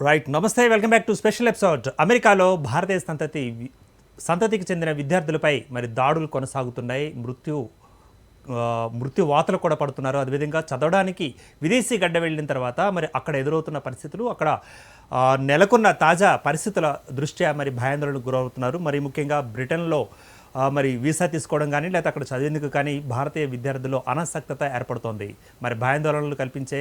Right, నమస్తే, welcome back to special episode. అమెరికాలో భారతీయ సంతతికి చెందిన విద్యార్థులపై మరి దాడులు కొనసాగుతున్నాయి. మృత్యు వాతలు కూడా పడుతున్నారు. అదేవిధంగా చదవడానికి విదేశీ గడ్డ వెళ్ళిన తర్వాత మరి అక్కడ ఎదురవుతున్న పరిస్థితులు, అక్కడ నెలకొన్న తాజా పరిస్థితుల దృష్ట్యా మరి భయాందోళనకు గురవుతున్నారు. మరి ముఖ్యంగా బ్రిటన్లో మరి వీసా తీసుకోవడం కానీ లేదా అక్కడ చదివేందుకు కానీ భారతీయ విద్యార్థుల్లో అనాసక్తత ఏర్పడుతోంది. మరి భయాందోళనలు కల్పించే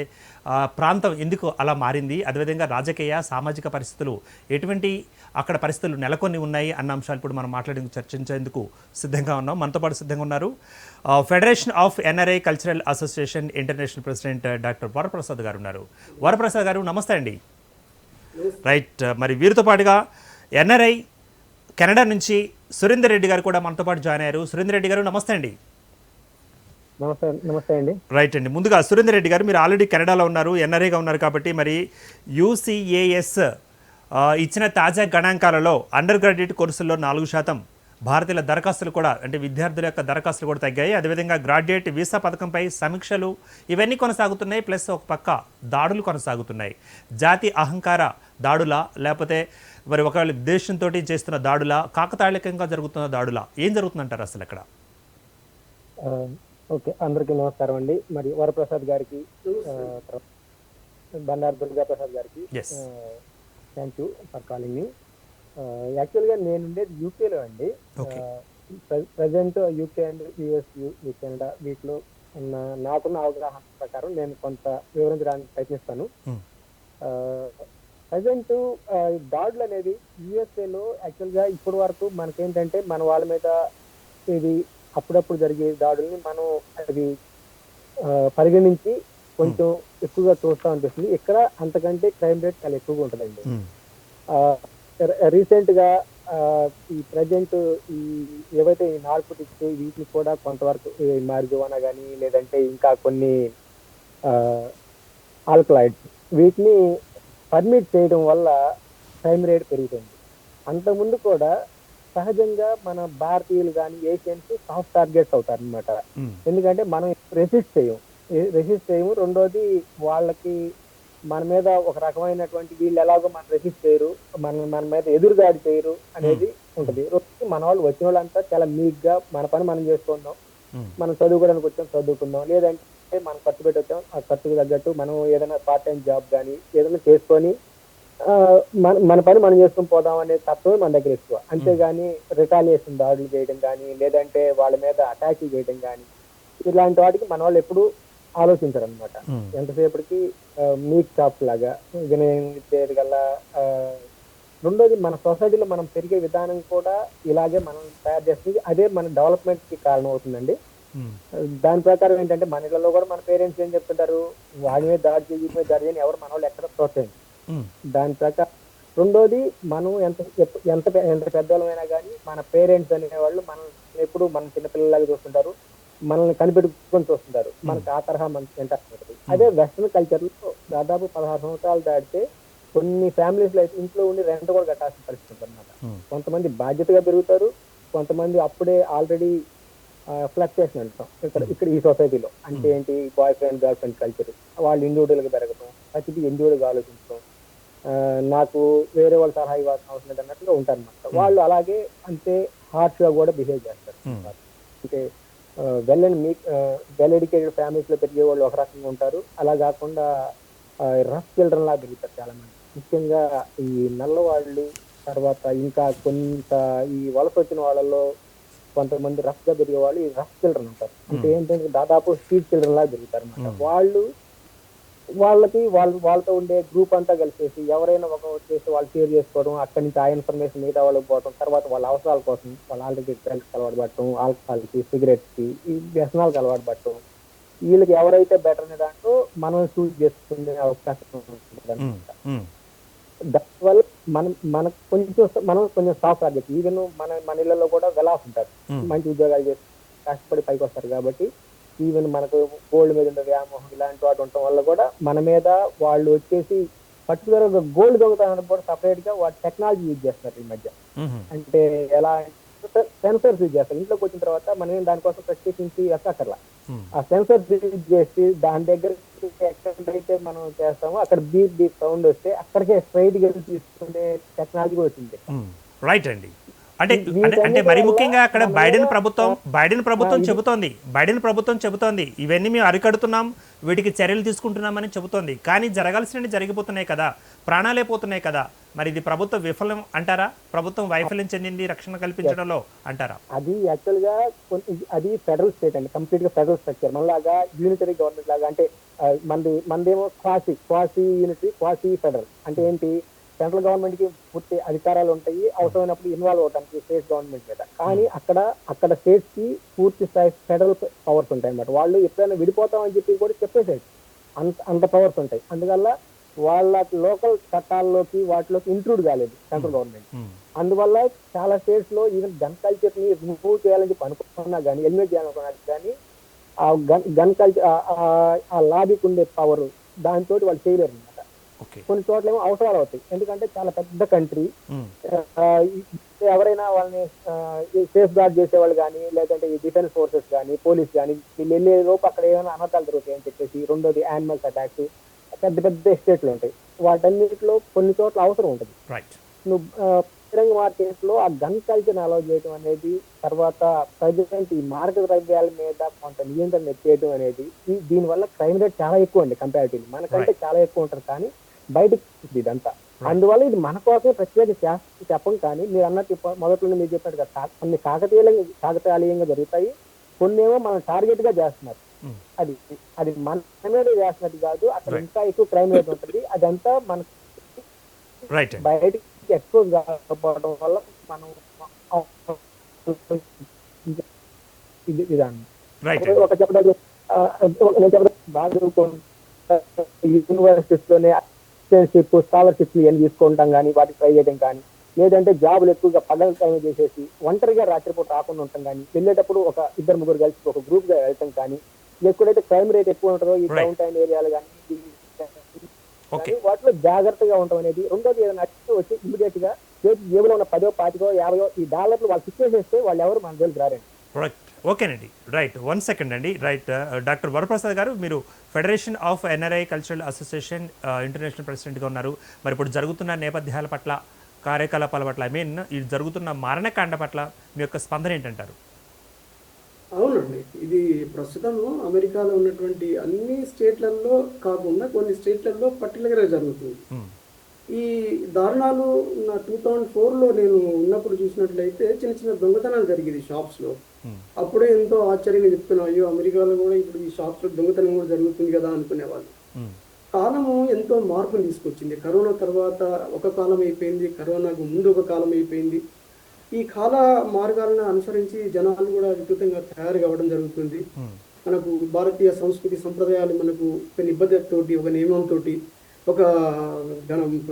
ప్రాంతం ఎందుకు అలా మారింది, అదేవిధంగా రాజకీయ సామాజిక పరిస్థితులు ఎటువంటి అక్కడ పరిస్థితులు నెలకొని ఉన్నాయి అన్న అంశాలు ఇప్పుడు మనం చర్చించేందుకు సిద్ధంగా ఉన్నాం. మనతో పాటు సిద్ధంగా ఉన్నారు federation of NRI cultural association international president doctor Varaprasad గారు ఉన్నారు. వరప్రసాద్ గారు నమస్తే అండి. రైట్, మరి వీరితో పాటుగా ఎన్ఆర్ఐ కెనడా నుంచి సురేందర్ రెడ్డి గారు కూడా మనతో పాటు జాయిన్ అయ్యారు. సురేందర్ రెడ్డి గారు నమస్తే అండి. నమస్తే అండి. రైట్ అండి, ముందుగా సురేందర్ రెడ్డి గారు, మీరు ఆల్రెడీ కెనడాలో ఉన్నారు, ఎన్ఆర్ఐగా ఉన్నారు కాబట్టి మరి యూసీఏఎస్ ఇచ్చిన తాజా గణాంకాలలో అండర్ గ్రాడ్యుయేట్ కోర్సుల్లో 4% భారతీయుల దరఖాస్తులు కూడా, అంటే విద్యార్థుల యొక్క దరఖాస్తులు కూడా తగ్గాయి. అదేవిధంగా గ్రాడ్యుయేట్ వీసా పథకంపై సమీక్షలు ఇవన్నీ కొనసాగుతున్నాయి. ప్లస్ ఒక పక్క దాడులు కొనసాగుతున్నాయి. జాతి అహంకార దాడులా, లేకపోతే మరి ఒకవేళ దేశంతో చేస్తున్న దాడులా, కాకతాళికంగా జరుగుతున్న దాడులా, ఏం జరుగుతుందంటారు అసలు అక్కడ? ఓకే, అందరికీ నమస్కారం అండి. మరి వరప్రసాద్ గారికి, బండారు దుర్గా ప్రసాద్ గారికి థ్యాంక్ యూ ఫర్ కాలింగ్ మీ. యాక్చువల్గా నేను ఉండేది యూకేలో అండి. Present UK and US, Canada వీటిలో ఉన్న నాకున్న అవగాహన ప్రకారం నేను కొంత వివరించడానికి ప్రయత్నిస్తాను. ప్రజెంట్ దాడులు అనేది యుఎస్ఏలో యాక్చువల్గా ఇప్పటి వరకు మనకేంటంటే మన వాళ్ళ మీద ఇది అప్పుడప్పుడు జరిగే దాడుల్ని మనం అది పరిగణించి కొంచెం ఎక్కువగా చూస్తూ అనిపిస్తుంది. ఇక్కడ అంతకంటే క్రైమ్ రేట్ చాలా ఎక్కువగా ఉంటుందండి. రీసెంట్ గా ఈ ప్రజెంట్ ఈ ఏవైతే ఈ నార్కోటిక్స్ వీటిని కూడా కొంతవరకు మారిజువానా కానీ లేదంటే ఇంకా కొన్ని ఆల్కలాయిడ్స్ వీటిని పర్మిట్ చేయడం వల్ల క్రైమ్ రేట్ పెరుగుతుంది. అంతకుముందు కూడా సహజంగా మన భారతీయులు కానీ ఏషియన్స్ సాఫ్ట్ టార్గెట్స్ అవుతారు అనమాట. ఎందుకంటే మనం రెసిస్ట్ చేయము. రెండోది వాళ్ళకి మన మీద ఒక రకమైనటువంటి వీళ్ళు ఎలాగో మనం రెసిస్ట్ చేయరు, మన మీద ఎదురుదాడి చేయరు అనేది ఉంటుంది. మన వాళ్ళు వచ్చిన వాళ్ళంతా చాలా మీక్ గా మన పని మనం చేసుకుందాం, మనం చదువుకోవడానికి వచ్చాం చదువుకుందాం, లేదంటే మనం ఖర్చు పెట్టి వచ్చాం ఆ ఖర్చుకు తగ్గట్టు మనం ఏదైనా పార్ట్ టైం జాబ్ కానీ ఏదైనా చేసుకొని మన పని మనం చేసుకుని పోదాం అనే తత్వమే మన దగ్గర ఎక్కువ. అంతేగాని రిటాలియేషన్ దాడులు చేయడం కానీ లేదంటే వాళ్ళ మీద అటాక్ చేయడం కానీ ఇలాంటి వాటికి మన వాళ్ళు ఎప్పుడు ఆలోచించరు అనమాట. ఎంతసేపటికి మీట్ షాప్ లాగా గల్లా. రెండోది మన సొసైటీలో మనం పెరిగే విధానం కూడా ఇలాగే మనం తయారు చేస్తుంది. అదే మన డెవలప్మెంట్ కి కారణం అవుతుందండి. దాని ప్రకారం ఏంటంటే మన ఇళ్లలో కూడా మన పేరెంట్స్ ఏం చెప్తుంటారు, వాడి మీద దాడి చేయని ఎవరు మన వాళ్ళు ఎక్కడ ప్రోత్సహించారు. దాని ప్రకారం రెండోది మనం ఎంత పెద్దవాళ్ళమైనా కానీ మన పేరెంట్స్ అనేవాళ్ళు మనం ఎప్పుడు మన చిన్నపిల్లలాగా చూస్తుంటారు, మనల్ని కనిపెట్టుకొని చూస్తుంటారు. మనకు ఆ తరహా మనకి ఉంటుంది. అదే వెస్ట్రన్ కల్చర్ లో దాదాపు 16 సంవత్సరాలు దాటితే కొన్ని ఫ్యామిలీస్ లో అయితే ఇంట్లో ఉండి రెంట్ కూడా కట్టాల్సిన పరిస్థితి అనమాట. కొంతమంది బాధ్యతగా పెరుగుతారు, కొంతమంది అప్పుడే ఆల్రెడీ ఫ్లక్చుయేషన్ అంటాం ఇక్కడ ఈ సొసైటీలో. అంటే ఏంటి, boy friend girl friend culture, వాళ్ళు ఇండివిజువల్ గా పెరగడం, ప్రతిదీ ఇండివిజువల్ గా ఆలోచించడం, నాకు వేరే వాళ్ళ సలహా ఇవ్వాల్సిన అవసరం లేదు అన్నట్టుగా ఉంటారు అనమాట. వాళ్ళు అలాగే అంతే హార్ష్ గా కూడా బిహేవ్ చేస్తారు. అంటే వెల్ ఎడ్యుకేటెడ్ ఫ్యామిలీస్ లో పెరిగే వాళ్ళు ఒక రకంగా ఉంటారు, అలా కాకుండా రఫ్ చిల్డ్రన్ లాగా పెరుగుతారు చాలా మంది. ముఖ్యంగా ఈ నల్లవాళ్ళు, తర్వాత ఇంకా కొంత ఈ వలస వచ్చిన వాళ్ళలో కొంతమంది రఫ్ గా పెరిగే వాళ్ళు ఈ రఫ్ చిల్డ్రన్ ఉంటారు. అంటే ఏంటంటే దాదాపు స్ట్రీట్ చిల్డ్రన్ లాగా పెరుగుతారు అనమాట. వాళ్ళతో ఉండే గ్రూప్ అంతా కలిసేసి ఎవరైనా ఒక వచ్చేసి వాళ్ళు షేర్ చేసుకోవడం, అక్కడి నుంచి ఆ ఇన్ఫర్మేషన్ మిగతా వాళ్ళకి పోవడం, తర్వాత వాళ్ళ అవసరాల కోసం వాళ్ళు ఆల్రెడీ డ్రగ్స్ అలవాటు పడటం, ఆల్కహాల్ కి, సిగరెట్స్ కి, ఈ వ్యసనాలకు అలవాటు పడటం. వీళ్ళకి ఎవరైతే బెటర్ అనే దాంట్లో మనం చూస్ చేసుకునే అవకాశం ఉంటుంది. దానివల్ల మనం కొంచెం సాఫ్ట్ టార్గెట్. ఈవెన్ మన ఇళ్లలో కూడా వెల్ ఆఫ్ ఉంటారు, మంచి ఉద్యోగాలు చేసి కష్టపడి పైకి వస్తారు. కాబట్టి ఈవెన్ మనకు గోల్డ్ మీద ఉండే వ్యామోహం ఇలాంటి వాటి ఉండటం వల్ల కూడా మన మీద వాళ్ళు వచ్చేసి పర్టికులర్ గా గోల్డ్ దొంగతనానికి కూడా సపరేట్ గా వాటి టెక్నాలజీ యూజ్ చేస్తున్నారు ఈ మధ్య. అంటే ఎలా సెన్సర్స్ యూజ్ చేస్తారు. ఇంట్లోకి వచ్చిన తర్వాత మనం దానికోసం ప్రత్యేకించి ఎక్కర్లా, ఆ సెన్సర్ రిలీజ్ చేసి దాని దగ్గర ఎక్కడైతే మనం చేస్తామో అక్కడ బీప్ బీప్ సౌండ్ వస్తే అక్కడికే స్ట్రైట్ గా తీసుకునే టెక్నాలజీ కూడా వచ్చింది. రైట్ అండి. అంటే అంటే మరి ముఖ్యంగా అక్కడ బైడెన్ ప్రభుత్వం చెబుతోంది ఇవన్నీ మేము అరికడుతున్నాం, వీటికి చర్యలు తీసుకుంటున్నామని చెబుతోంది. కానీ జరగాల్సినవి జరిగిపోతున్నాయి కదా, ప్రాణాలే పోతున్నాయి కదా. మరి ఇది ప్రభుత్వ విఫలం అంటారా? ప్రభుత్వం వైఫల్యం చెందింది రక్షణ కల్పించడంలో అంటారా? అది యాక్చువల్ గా అది ఫెడరల్ స్టేట్ అండి, కంప్లీట్ గా ఫెడరల్ స్ట్రక్చర్. మనలాగా యూనిటరీ గవర్నమెంట్ లాగా అంటే మనదేమో క్వాసీ యూనిటరీ, క్వాసీ ఫెడరల్. అంటే ఏంటి, సెంట్రల్ గవర్నమెంట్ కి పూర్తి అధికారాలు ఉంటాయి, అవసరమైనప్పుడు ఇన్వాల్వ్ అవడానికి స్టేట్ గవర్నమెంట్ మీద. కానీ అక్కడ స్టేట్స్ కి పూర్తి స్థాయి ఫెడరల్ పవర్స్ ఉంటాయి అన్నమాట. వాళ్ళు ఎప్పుడైనా విడిపోతామని చెప్పి కూడా చెప్పేసేది, అంత పవర్స్ ఉంటాయి. అందువల్ల వాళ్ళ లోకల్ చట్టాల్లోకి వాటిలోకి ఇంక్లూడ్ కాలేదు సెంట్రల్ గవర్నమెంట్. అందువల్ల చాలా స్టేట్స్ లో ఈవెన్ గన్ కల్చర్ ని రిమూవ్ చేయాలని చెప్పి అనుకున్నా కానీ, ఎలిమినేట్ చేయాలనుకున్నా కానీ ఆ గన్ కల్చర్, ఆ లాబీకి ఉండే పవర్ దాంతో వాళ్ళు చేయలేరు అనమాట. కొన్ని చోట్ల ఏమో అవసరాలు అవుతాయి, ఎందుకంటే చాలా పెద్ద కంట్రీ. ఎవరైనా వాళ్ళని సేఫ్ గార్డ్ చేసేవాళ్ళు కానీ, లేదంటే ఈ డిఫెన్స్ ఫోర్సెస్ కానీ, పోలీస్ కానీ, వీళ్ళు వెళ్ళే లోపు అక్కడ ఏమైనా అనర్థాలు జరుగుతాయని చెప్పేసి. రెండోది యానిమల్స్ అటాక్స్, పెద్ద పెద్ద ఎస్టేట్లు ఉంటాయి. వాటన్నిటిలో కొన్ని చోట్ల అవసరం ఉంటుంది. నువ్వు బహిరంగ మార్కెట్ లో ఆ గన్ కల్చర్ అలౌ చేయడం అనేది, తర్వాత ప్రజెంట్ ఈ మార్కెట్ ద్రవ్యాల మీద కొంత నియంత్రణ ఎత్తేయడం అనేది, దీనివల్ల క్రైమ్ రేట్ చాలా ఎక్కువ అండి కంపారిటివ్లీ. మనకంటే చాలా ఎక్కువ ఉంటుంది కానీ బయటకు ఇదంతా. అందువల్ల ఇది మన కోసమే ప్రత్యేక చెప్పం. కానీ మీరు అన్నట్టు మొదట్లో మీరు చెప్పినట్టు కదా, కొన్ని కాకతాళీయంగా జరుగుతాయి, కొన్ని ఏమో మనం టార్గెట్ గా చేస్తున్నారు. అది మన మీద చేస్తున్నట్టు కాదు, అక్కడ ఇంకా ఎక్కువ క్రైమ్ రేట్ ఉంటుంది. అదంతా మనకి బయటికి ఎక్స్పోజ్ కాకపోవడం వల్ల మనం ఒక చెప్పడం బాగా యూనివర్సిటీస్ లోనే స్కాలర్షిప్ ఇవన్నీ తీసుకుంటాం కానీ, వాటికి ట్రై చేయడం కానీ, లేదంటే జాబులు ఎక్కువగా పగల టైం చేసేసి ఒంటరిగా రాత్రిపూట రాకుండా ఉంటాం కానీ, వెళ్ళేటప్పుడు ఒక ఇద్దరు ముగ్గురు కలిసి ఒక గ్రూప్ గా వెళ్తాం కానీ, ఎక్కడైతే క్రైమ్ రేట్ ఎక్కువ ఉంటుందో ఈ డౌన్ టౌన్ ఏరియాలు కానీ వాటిలో జాగ్రత్తగా ఉండడం అనేది. రెండోది, ఏదైనా వచ్చి ఇమీడియట్ గా జేబులో ఉన్న 10, 20, 50 ఈ డాలర్లు వాళ్ళు ఫిక్స్ చేసేస్తే వాళ్ళు ఎవరు మన జోలికి రారండి. ఓకేనండి, రైట్. 1 సెకండ్ అండి. రైట్, డాక్టర్ వరప్రసాద్ గారు, మీరు federation of NRI cultural association international ప్రెసిడెంట్గా ఉన్నారు. మరి ఇప్పుడు జరుగుతున్న నేపథ్యాల పట్ల, కార్యకలాపాల పట్ల, ఇది జరుగుతున్న మరణకాండ పట్ల మీ యొక్క స్పందన ఏంటంటారు? అవునండి, ఇది ప్రస్తుతము అమెరికాలో ఉన్నటువంటి అన్ని స్టేట్లలో కాకుండా కొన్ని స్టేట్లలో పర్టికులర్గా జరుగుతుంది. ఈ దారుణాలు నా 2004లో నేను ఉన్నప్పుడు చూసినట్లయితే చిన్న చిన్న దొంగతనాలు జరిగేది షాప్స్లో. అప్పుడే ఎంతో ఆశ్చర్యంగా చెప్తున్నాం, అయ్యో అమెరికాలో కూడా ఇప్పుడు ఈ షాప్స్లో దొంగతనం కూడా జరుగుతుంది కదా అనుకునేవాళ్ళు. కాలము ఎంతో మార్పును తీసుకొచ్చింది. కరోనా తర్వాత ఒక కాలం అయిపోయింది, కరోనాకు ముందు ఒక కాలం అయిపోయింది. ఈ కాల మార్గాలను అనుసరించి జనాలు కూడా వికృతంగా తయారు కావడం జరుగుతుంది. మనకు భారతీయ సంస్కృతి సంప్రదాయాలు మనకు ఒక నిబద్ధతతోటి, ఒక నియమంతో, ఒక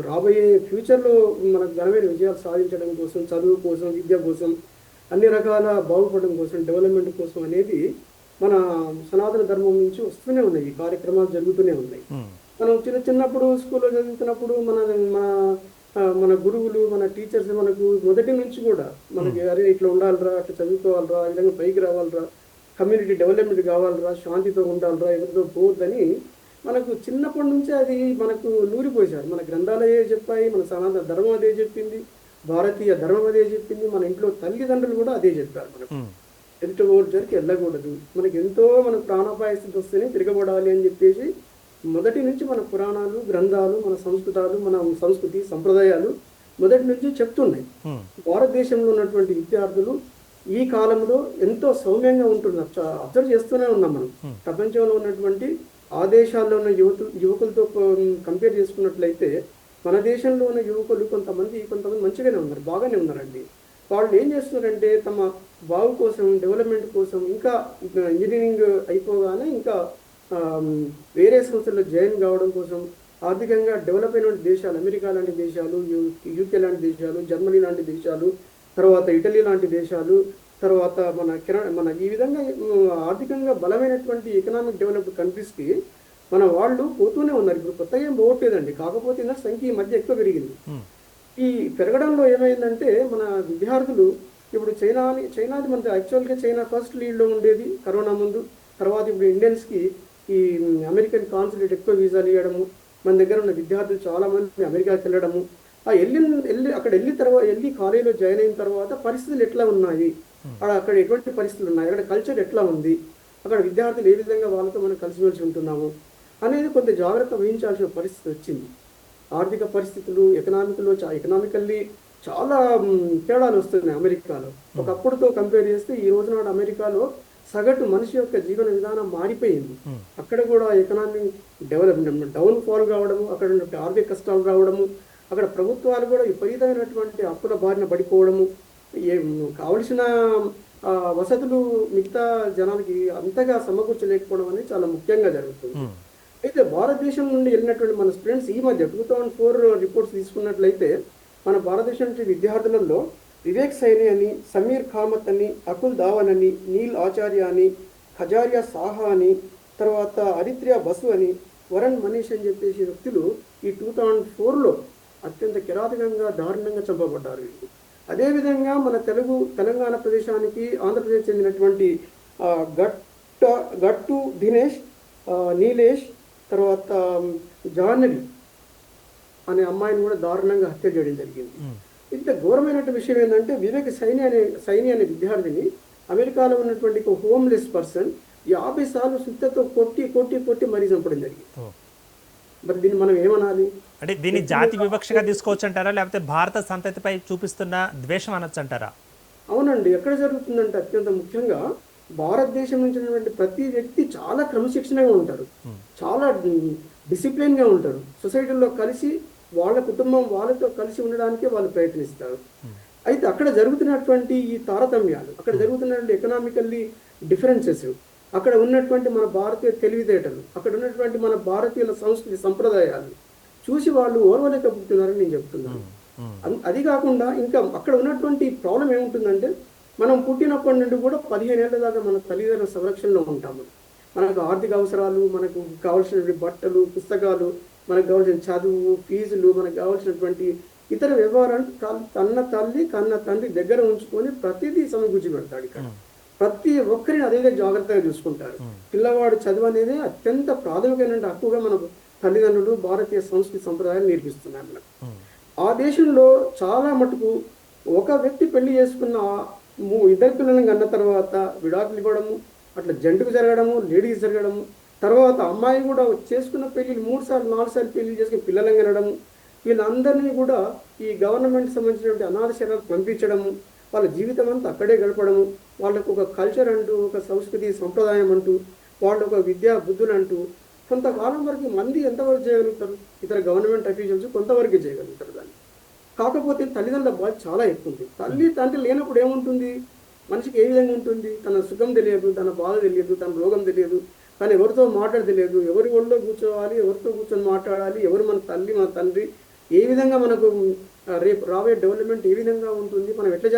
రాబోయే ఫ్యూచర్లో మనకు ఘనమైన విజయాలు సాధించడం కోసం, చదువు కోసం, విద్య కోసం, అన్ని రకాల బాగుపడడం కోసం, డెవలప్మెంట్ కోసం అనేది మన సనాతన ధర్మం నుంచి వస్తూనే ఉన్నాయి, ఈ కార్యక్రమాలు జరుగుతూనే ఉన్నాయి. మనం చిన్నప్పుడు స్కూల్లో చదువుతున్నప్పుడు మన గురువులు, మన టీచర్స్ మనకు మొదటి నుంచి కూడా మనకి అరే ఇట్లా ఉండాలిరా, అట్లా చదువుకోవాలరా, ఈ విధంగా పైకి రావాలరా, కమ్యూనిటీ డెవలప్మెంట్ కావాలరా, శాంతితో ఉండాలిరా, ఎవరితో పోవద్దని మనకు చిన్నప్పటి నుంచే అది మనకు నూరిపోసారు. మన గ్రంథాలు అదే చెప్పాయి, మన సనాతన ధర్మం అదే చెప్పింది, భారతీయ ధర్మం అదే చెప్పింది, మన ఇంట్లో తల్లిదండ్రులు కూడా అదే చెప్పారు. మనకు ఎదుట ఓడికి వెళ్ళకూడదు, మనకి ఎంతో మన ప్రాణాపాయ స్థితి వస్తేనే తిరగబడాలి అని చెప్పేసి మొదటి నుంచి మన పురాణాలు, గ్రంథాలు, మన సంస్కృతాలు, మన సంస్కృతి సంప్రదాయాలు మొదటి నుంచి చెప్తున్నాయి. భారతదేశంలో ఉన్నటువంటి విద్యార్థులు ఈ కాలంలో ఎంతో సౌమ్యంగా ఉంటున్నారు, అబ్జర్వ్ చేస్తూనే ఉన్నాం. మనం ప్రపంచంలో ఉన్నటువంటి ఆ దేశాల్లో ఉన్న యువకులతో కంపేర్ చేసుకున్నట్లయితే మన దేశంలో ఉన్న యువకులు కొంతమంది మంచిగానే ఉన్నారు, బాగానే ఉన్నారండి. వాళ్ళు ఏం చేస్తున్నారంటే తమ బాగు కోసం, డెవలప్మెంట్ కోసం, ఇంకా ఇంజనీరింగ్ అయిపోగానే ఇంకా వేరే సంస్థల్లో జాయిన్ కావడం కోసం, ఆర్థికంగా డెవలప్ అయిన దేశాలు, అమెరికా లాంటి దేశాలు, యూకే లాంటి దేశాలు, జర్మనీ లాంటి దేశాలు, తర్వాత ఇటలీ లాంటి దేశాలు, తర్వాత మన ఈ విధంగా ఆర్థికంగా బలమైనటువంటి ఎకనామిక్ డెవలప్డ్ కంట్రీస్కి మన వాళ్ళు పోతూనే ఉన్నారు. ఇప్పుడు కొత్తగా ఏం పోవట్లేదండి, కాకపోతే సంఖ్య ఈ మధ్య ఎక్కువ పెరిగింది. ఈ పెరగడంలో ఏమైందంటే మన విద్యార్థులు ఇప్పుడు చైనాది మన యాక్చువల్గా చైనా ఫస్ట్ లీడ్లో ఉండేది కరోనా ముందు. తర్వాత ఇప్పుడు ఇండియన్స్కి ఈ అమెరికన్ కాన్సులేట్ ఎక్కువ వీసాలు ఇవ్వడము, మన దగ్గర ఉన్న విద్యార్థులు చాలా మంది అమెరికాకి వెళ్ళడము, ఆ అక్కడ వెళ్ళిన తర్వాత వెళ్ళి కాలేజీలో జాయిన్ అయిన తర్వాత పరిస్థితులు ఎట్లా ఉన్నాయి, అక్కడ ఎటువంటి పరిస్థితులు ఉన్నాయి, అక్కడ కల్చర్ ఎట్లా ఉంది, అక్కడ విద్యార్థులు ఏ విధంగా వాళ్ళతో మనం కలిసిమెలిసి ఉంటున్నాము అనేది కొంత జాగ్రత్త వహించాల్సిన పరిస్థితి వచ్చింది. ఆర్థిక పరిస్థితులు ఎకనామికల్లీ చాలా తేడాలు వస్తున్నాయి అమెరికాలో. ఒకప్పుడుతో కంపేర్ చేస్తే ఈ రోజు నాడు అమెరికాలో సగటు మనిషి యొక్క జీవన విధానం మారిపోయింది. అక్కడ కూడా ఎకనామిక్ డెవలప్మెంట్ డౌన్ ఫాల్ కావడము, అక్కడ ఉన్న ఆర్థిక కష్టాలు రావడము, అక్కడ ప్రభుత్వాలు కూడా విపరీతమైనటువంటి అప్పుల బారిన పడిపోవడము, కావలసిన వసతులు మిగతా జనాలకి అంతగా సమకూర్చలేకపోవడం అనేది చాలా ముఖ్యంగా జరుగుతుంది. అయితే భారతదేశం నుండి వెళ్ళినటువంటి మన స్టూడెంట్స్ ఈ మధ్య 2004 రిపోర్ట్స్ తీసుకున్నట్లయితే మన భారతదేశం నుంచి విద్యార్థులలో వివేక్ సైని అని, సమీర్ ఖామత్ అని, అకుల్ ధావన్ అని, నీల్ ఆచార్య అని, ఖజారియా సాహా అని, తర్వాత అరిత్రియా బసు అని, వరణ్ మనీష్ అని చెప్పేసి వ్యక్తులు ఈ 2004లో అత్యంత కిరాతకంగా దారుణంగా చంపబడ్డారు వీళ్ళు. అదేవిధంగా మన తెలంగాణ ప్రదేశానికి ఆంధ్రప్రదేశ్ చెందినటువంటి గట్టు దినేష్, నీలేష్, తర్వాత జాహ్నవి అనే అమ్మాయిని కూడా దారుణంగా హత్య చేయడం జరిగింది. ఇంత ఘోరమైనటువంటి విషయం ఏంటంటే వివేక్ సైని అనే విద్యార్థిని అమెరికాలో ఉన్నటువంటి ఒక హోమ్లెస్ పర్సన్ 50 సార్లు సుత్తతో కొట్టి మరీ చంపడం జరిగింది. మరి దీన్ని మనం ఏమనాలి? అంటే దీన్ని జాతి వివక్షగా తీసుకోవచ్చు అంటారా, లేకపోతే భారత సంతతిపై చూపిస్తున్న ద్వేషం అనొచ్చు అంటారా? అవునండి. ఎక్కడ జరుగుతుందంటే అత్యంత ముఖ్యంగా భారతదేశం నుంచి ఉన్నటువంటి ప్రతి వ్యక్తి చాలా క్రమశిక్షణగా ఉంటారు, చాలా డిసిప్లిన్గా ఉంటారు. సొసైటీలో కలిసి వాళ్ళ కుటుంబం వాళ్ళతో కలిసి ఉండడానికి వాళ్ళు ప్రయత్నిస్తారు. అయితే అక్కడ జరుగుతున్నటువంటి ఈ తారతమ్యాలు, అక్కడ జరుగుతున్నటువంటి ఎకనామికల్లీ డిఫరెన్సెస్, అక్కడ ఉన్నటువంటి మన భారతీయ తెలివితేటలు, అక్కడ ఉన్నటువంటి మన భారతీయుల సంస్కృతి సంప్రదాయాలు చూసి వాళ్ళు ఓర్వలేకపోతున్నారని నేను చెప్తున్నాను. అది కాకుండా ఇంకా అక్కడ ఉన్నటువంటి ప్రాబ్లం ఏముంటుందంటే మనం పుట్టినప్పటి నుండి కూడా 15 ఏళ్ల దాకా మన తల్లిదండ్రుల సంరక్షణలో ఉంటాము. మనకు ఆర్థిక అవసరాలు, మనకు కావాల్సినటువంటి బట్టలు, పుస్తకాలు, మనకు కావాల్సిన చదువు, ఫీజులు, మనకు కావాల్సినటువంటి ఇతర వ్యవహారాలు కన్న తల్లి కన్న తండ్రి దగ్గర ఉంచుకొని ప్రతిదీ సమకూర్చి పెడతాడు. ఇక్కడ ప్రతి ఒక్కరిని అదే జాగ్రత్తగా చూసుకుంటారు. పిల్లవాడు చదువు అనేది అత్యంత ప్రాథమికమైన హక్కుగా మన తల్లిదండ్రులు భారతీయ సంస్కృతి సంప్రదాయాలు నేర్పిస్తున్నారు మనకు. ఆ దేశంలో చాలా మటుకు ఒక వ్యక్తి పెళ్లి చేసుకున్న 2 పిల్లలను కన్న తర్వాత విడాకులు ఇవ్వడము, అట్లా జంటుకు జరగడము, లేడీస్ జరగడము, తర్వాత అమ్మాయి కూడా చేసుకున్న పెళ్లిలు 3 సార్లు 4 సార్లు పెళ్లి చేసుకుని పిల్లలను కనడము, వీళ్ళందరినీ కూడా ఈ గవర్నమెంట్ సంబంధించినటువంటి అనాథ శరణాలకు పంపించడము, వాళ్ళ జీవితం అంతా అక్కడే గడపడము, వాళ్ళకు ఒక కల్చర్ అంటూ, ఒక సంస్కృతి సంప్రదాయం అంటూ, వాళ్ళ ఒక విద్యా బుద్ధులు అంటూ కొంతకాలం వరకు మంది ఎంతవరకు చేయగలుగుతారు? ఇతర గవర్నమెంట్ అఫీషియల్స్ కొంతవరకు చేయగలుగుతారు దాన్ని. కాకపోతే తల్లిదండ్రుల బాధ్యత చాలా ఎక్కువ ఉంది. తల్లి తండ్రి లేనప్పుడు ఏముంటుంది? మనిషికి ఏ విధంగా ఉంటుంది? తన సుఖం తెలియదు, తన బాధ తెలియదు, తన రోగం తెలియదు, తను ఎవరితో మాట్లాడ తెలియదు, ఎవరి ఒళ్ళో కూర్చోవాలి, ఎవరితో కూర్చొని మాట్లాడాలి, ఎవరు మన తల్లి మన తండ్రి, ఏ విధంగా మనకు రేపు రాబోయే డెవలప్మెంట్ ఏ విధంగా ఉంటుంది, మనం ఎట్లా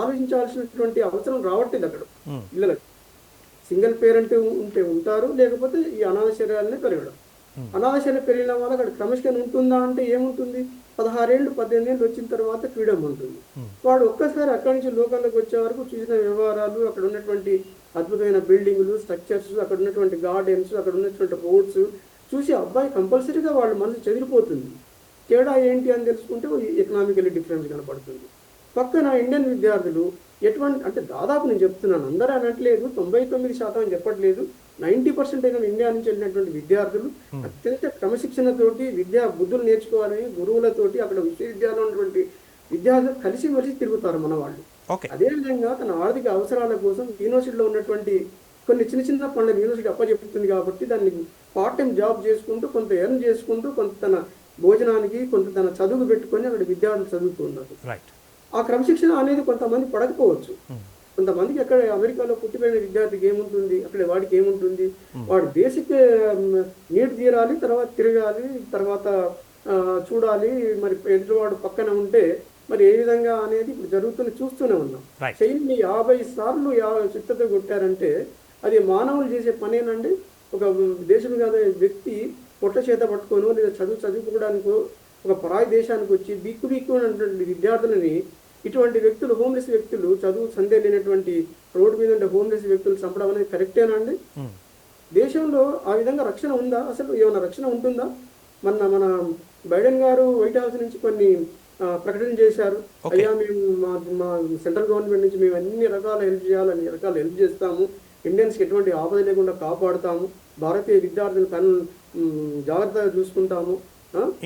ఆలోచించాల్సినటువంటి అవసరం రావట్లేదు అక్కడ పిల్లలకు. సింగిల్ పేరెంట్ ఉంటే ఉంటారు, లేకపోతే ఈ అనాథ శరీరాలనే పెరగడం. అనాథ శరీరం పెరిగిన వాళ్ళు అక్కడ క్రమశిక్షణ ఉంటుందా అంటే ఏముంటుంది? 16 ఏళ్ళు 18 ఏళ్ళు వచ్చిన తర్వాత ఫ్రీడమ్ ఉంటుంది. వాడు ఒక్కసారి అక్కడి నుంచి లోకంలోకి వచ్చే వరకు చూసిన వ్యవహారాలు, అక్కడ ఉన్నటువంటి అద్భుతమైన బిల్డింగులు, స్ట్రక్చర్స్, అక్కడ ఉన్నటువంటి గార్డెన్స్, అక్కడ ఉన్నటువంటి రోడ్స్ చూసి అబ్బాయి కంపల్సరీగా వాళ్ళ మనసు చెదిరిపోతుంది. తేడా ఏంటి అని తెలుసుకుంటే ఎకనామికల్లీ డిఫరెన్స్ కనపడుతుంది. పక్కన ఇండియన్ విద్యార్థులు ఎటువంటి అంటే దాదాపు నేను చెప్తున్నాను, అందరూ అనట్లేదు, 99% అని చెప్పట్లేదు, 90% అయిన ఇండియా నుంచి వెళ్ళినటువంటి విద్యార్థులు అత్యంత క్రమశిక్షణతోటి విద్యా బుద్ధులు నేర్చుకోవాలని గురువులతోటి అక్కడ విశ్వవిద్యాలయంలో ఉన్నటువంటి విద్యార్థులు కలిసి తిరుగుతారు మన వాళ్ళు. అదేవిధంగా తన ఆర్థిక అవసరాల కోసం యూనివర్సిటీలో ఉన్నటువంటి కొన్ని చిన్న పనులను యూనివర్సిటీ అప్పచెప్తుంది కాబట్టి దాన్ని పార్ట్ టైం జాబ్ చేసుకుంటూ కొంత ఎర్న్ చేసుకుంటూ కొంత తన భోజనానికి కొంత తన చదువు పెట్టుకొని అక్కడ విద్యార్థులు చదువుతున్నారు. ఆ క్రమశిక్షణ అనేది కొంతమంది పడకపోవచ్చు. కొంతమందికి అక్కడ అమెరికాలో పుట్టిపోయిన విద్యార్థికి ఏముంటుంది, అక్కడ వాడికి ఏముంటుంది, వాడు బేసిక్ నీట్ తీరాలి, తర్వాత తిరగాలి, తర్వాత చూడాలి, మరి ఎదుటివాడు పక్కన ఉంటే మరి ఏ విధంగా అనేది ఇప్పుడు చూస్తూనే ఉన్నాం. చైన్ని 50 సార్లు చిత్తతో కొట్టారంటే అది మానవులు చేసే పనేనండి. ఒక దేశం కాదు వ్యక్తి పొట్ట చేత పట్టుకోను లేదా చదువుకోవడానికో ఒక పరాయి దేశానికి వచ్చి బిక్కు అన్నటువంటి విద్యార్థులని ఇటువంటి వ్యక్తులు, హోమ్లెస్ వ్యక్తులు, చదువు సందే లేనటువంటి రోడ్డు మీద ఉండే హోమ్లెస్ వ్యక్తులు చంపడం అనేది కరెక్టేనా అండి? దేశంలో ఆ విధంగా రక్షణ ఉందా? అసలు ఏమైనా రక్షణ ఉంటుందా? మన బైడెన్ గారు వైట్ హౌస్ నుంచి కొన్ని ప్రకటన చేశారు. అయ్యా మేము మా సెంట్రల్ గవర్నమెంట్ నుంచి మేము అన్ని రకాల హెల్ప్ చేయాలి, అన్ని రకాల హెల్ప్ చేస్తాము, ఇండియన్స్కి ఎటువంటి ఆపద లేకుండా కాపాడుతాము, భారతీయ విద్యార్థుల జాగ్రత్తగా చూసుకుంటాము.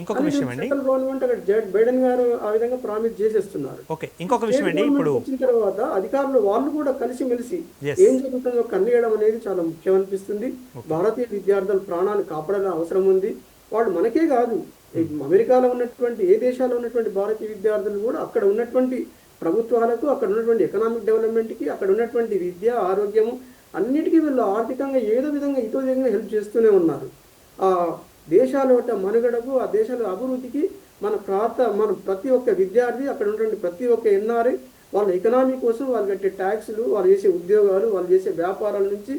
ఇంకొక విషయం అండి, సెంట్రల్ గవర్నమెంట్ అక్కడ బైడెన్ గారు ఆ విధంగా ప్రామిస్ చేసేస్తున్నారు. ఇంకొక విషయం అండి, ఇప్పుడు వచ్చిన తర్వాత అధికారులు వాళ్ళు కూడా కలిసిమెలిసి ఏం జరుగుతుందో కనియడం అనేది చాలా ముఖ్యం అనిపిస్తుంది. భారతీయ విద్యార్థుల ప్రాణాలు కాపాడాల్సిన అవసరం ఉంది. వాళ్ళు మనకే కాదు, అమెరికాలో ఉన్నటువంటి ఏ దేశాల్లో ఉన్నటువంటి భారతీయ విద్యార్థులు కూడా అక్కడ ఉన్నటువంటి ప్రభుత్వాలకు, అక్కడ ఉన్నటువంటి ఎకనామిక్ డెవలప్మెంట్కి, అక్కడ ఉన్నటువంటి విద్య, ఆరోగ్యము అన్నిటికీ వీళ్ళు ఆర్థికంగా ఏదో విధంగా హెల్ప్ చేస్తూనే ఉన్నారు. ఆ దేశాల యొక్క మనుగడకు, ఆ దేశాల అభివృద్ధికి మన ప్రతి ఒక్క విద్యార్థి, అక్కడ ఉన్నటువంటి ప్రతి ఒక్క ఎన్ఆర్ఐ వాళ్ళ ఎకనామీ కోసం వాళ్ళు కట్టే ట్యాక్సులు, వాళ్ళు చేసే ఉద్యోగాలు, వాళ్ళు చేసే వ్యాపారాల నుంచి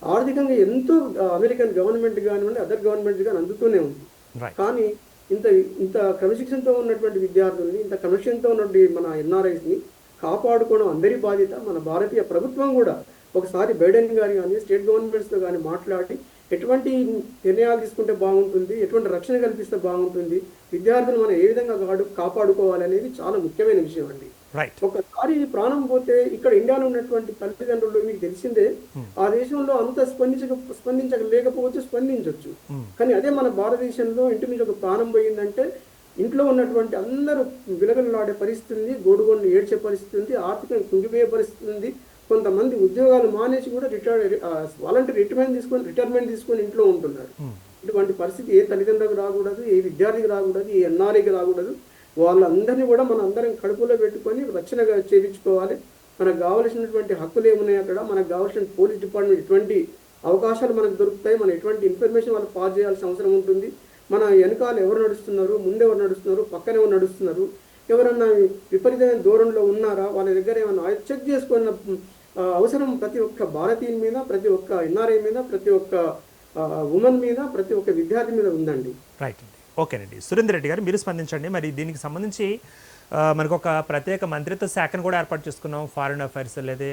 ఆర్థికంగా ఎంతో అమెరికన్ గవర్నమెంట్ కానివ్వండి, అదర్ గవర్నమెంట్ కానీ అందుతూనే ఉంది. కానీ ఇంత క్రమశిక్షణతో ఉన్నటువంటి విద్యార్థుల్ని, ఇంత క్రమశిక్షణతో ఉన్నటువంటి మన ఎన్ఆర్ఐస్ని కాపాడుకోవడం అందరి బాధ్యత. మన భారతీయ ప్రభుత్వం కూడా ఒకసారి బైడెన్ గారు కానీ, స్టేట్ గవర్నమెంట్స్తో కానీ మాట్లాడి ఎటువంటి నిర్ణయాలు తీసుకుంటే బాగుంటుంది, ఎటువంటి రక్షణ కల్పిస్తే బాగుంటుంది, విద్యార్థులు మనం ఏ విధంగా కాపాడుకోవాలి అనేది చాలా ముఖ్యమైన విషయం అండి. ఒకసారి ప్రాణం పోతే ఇక్కడ ఇండియాలో ఉన్నటువంటి తల్లిదండ్రులు మీకు తెలిసిందే, ఆ దేశంలో అంత స్పందించలేకపోవచ్చు, స్పందించవచ్చు. కానీ అదే మన భారతదేశంలో ఇంటి నుంచి ఒక ప్రాణం పోయిందంటే ఇంట్లో ఉన్నటువంటి అందరూ విలవిలలాడే పరిస్థితి, గోడుగోడుని ఏడ్చే పరిస్థితి, ఆర్థికంగా కుంగిపోయే పరిస్థితి. కొంతమంది ఉద్యోగాలు మానేసి కూడా వాలంటీర్ రిటైర్మెంట్ తీసుకొని ఇంట్లో ఉంటున్నారు. ఇటువంటి పరిస్థితి ఏ తల్లిదండ్రులకు రాకూడదు, ఏ విద్యార్థికి రాకూడదు, ఏ ఎన్ఆర్ఐకి రాకూడదు. వాళ్ళందరినీ కూడా మన అందరం కడుపులో పెట్టుకొని రక్షణగా చేయించుకోవాలి. మనకు కావాల్సినటువంటి హక్కులు ఏమున్నాయి, అక్కడ మనకు కావాల్సిన పోలీస్ డిపార్ట్మెంట్ ఎటువంటి అవకాశాలు మనకు దొరుకుతాయి, మనం ఎటువంటి ఇన్ఫర్మేషన్ వాళ్ళు పాస్ చేయాల్సిన అవసరం ఉంటుంది. మన వెనకాల ఎవరు నడుస్తున్నారు, ముందెవరు నడుస్తున్నారు, పక్కన ఎవరు నడుస్తున్నారు, ఎవరన్నా విపరీతమైన దూరంలో ఉన్నారా, వాళ్ళ దగ్గర ఏమన్నా చెక్ చేసుకున్న అవసరం ప్రతి ఒక్క భారతీయుని మీద, ప్రతి ఒక్క ఎన్ఆర్ఐ మీద, ప్రతి ఒక్క ఉమెన్ మీద, ప్రతి ఒక్క విద్యార్థి మీద ఉందండి. రైట్ అండి, ఓకేనండి. సురేందర్ రెడ్డి గారు మీరు స్పందించండి. మరి దీనికి సంబంధించి మనకు ఒక ప్రత్యేక మంత్రిత్వ శాఖను కూడా ఏర్పాటు చేసుకున్నాం, ఫారిన్ అఫైర్స్ లేదా